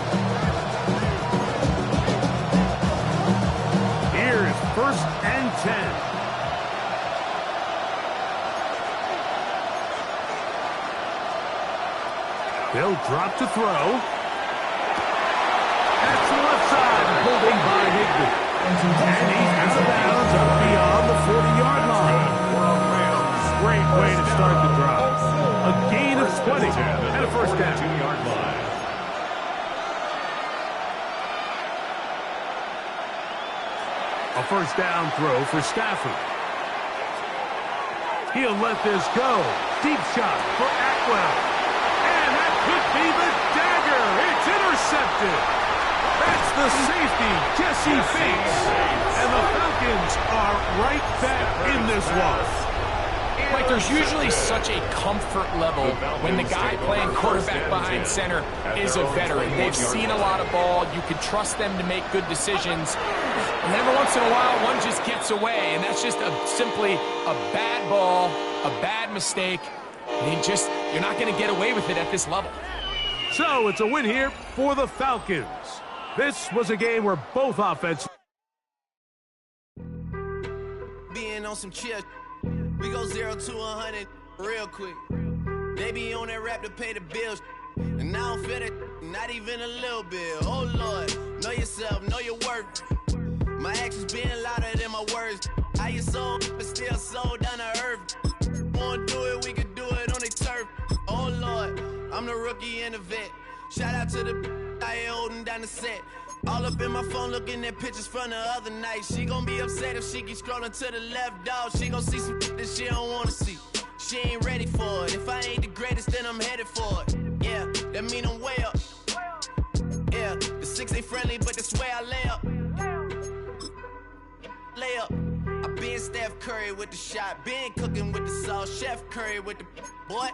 M: Here is 1st and 10. They'll drop to throw. That's the left side, holding by Higbee. And he's out of bounds up beyond the 40-yard line. Great way to start the drive. A gain of 20 and a first down. A first down throw for Stafford. He'll let this go. Deep shot for Atwell. Could be the dagger. It's intercepted. That's the safety, Jesse Bates. And the Falcons are right back in this one.
N: Like, there's usually such a comfort level when the guy playing quarterback behind center is a veteran. They've seen a lot of ball. You can trust them to make good decisions. And every once in a while, one just gets away. And that's just simply a bad ball, a bad mistake. You're not going to get away with it at this level.
M: So it's a win here for the Falcons. This was a game where both offenses.
C: Being on some chill, we go 0 to 100 real quick. They be on that rap to pay the bills, and I don't feel it, not even a little bit. Oh Lord, know yourself, know your worth. My actions being louder than my words. How you sold, but still sold down to earth. Wanna do it, we can do it on the turf. Oh Lord, I'm the rookie and the vet. Shout out to the I ain't holding down the set. All up in my phone looking at pictures from the other night. She gon' be upset if she keep scrolling to the left, dog. She gon' see some that she don't wanna see. She ain't ready for it. If I ain't the greatest, then I'm headed for it. Yeah, that mean I'm way up. Yeah, the 6 ain't friendly, but that's where I lay up. Lay up. I been Steph Curry with the shot, been cooking with the sauce, Chef Curry with the boy.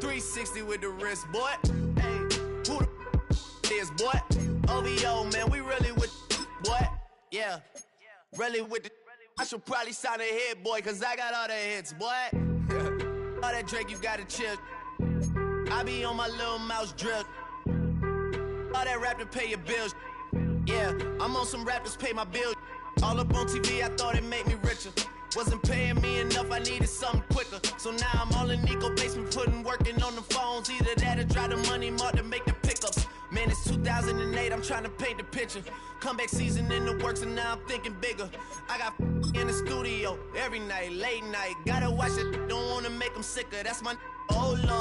C: 360 with the wrist, boy. Hey, who the is, boy? OVO, man, we really with the boy. Yeah, really with the. I should probably sign a hit, boy, cause I got all the hits, boy. All that Drake, you gotta chill. I be on my little mouse drip. All that rap to pay your bills. Yeah, I'm on some rappers pay my bills. All up on TV, I thought it made me richer. Wasn't paying me enough, I needed something quicker. So now I'm all in Nico basement, working on the phones. Either that or drive the money mark to make the pickups. Man, it's 2008, I'm trying to paint the picture. Comeback season in the works and now I'm thinking bigger. I got in the studio every night, late night. Gotta watch it, don't wanna make them sicker. That's my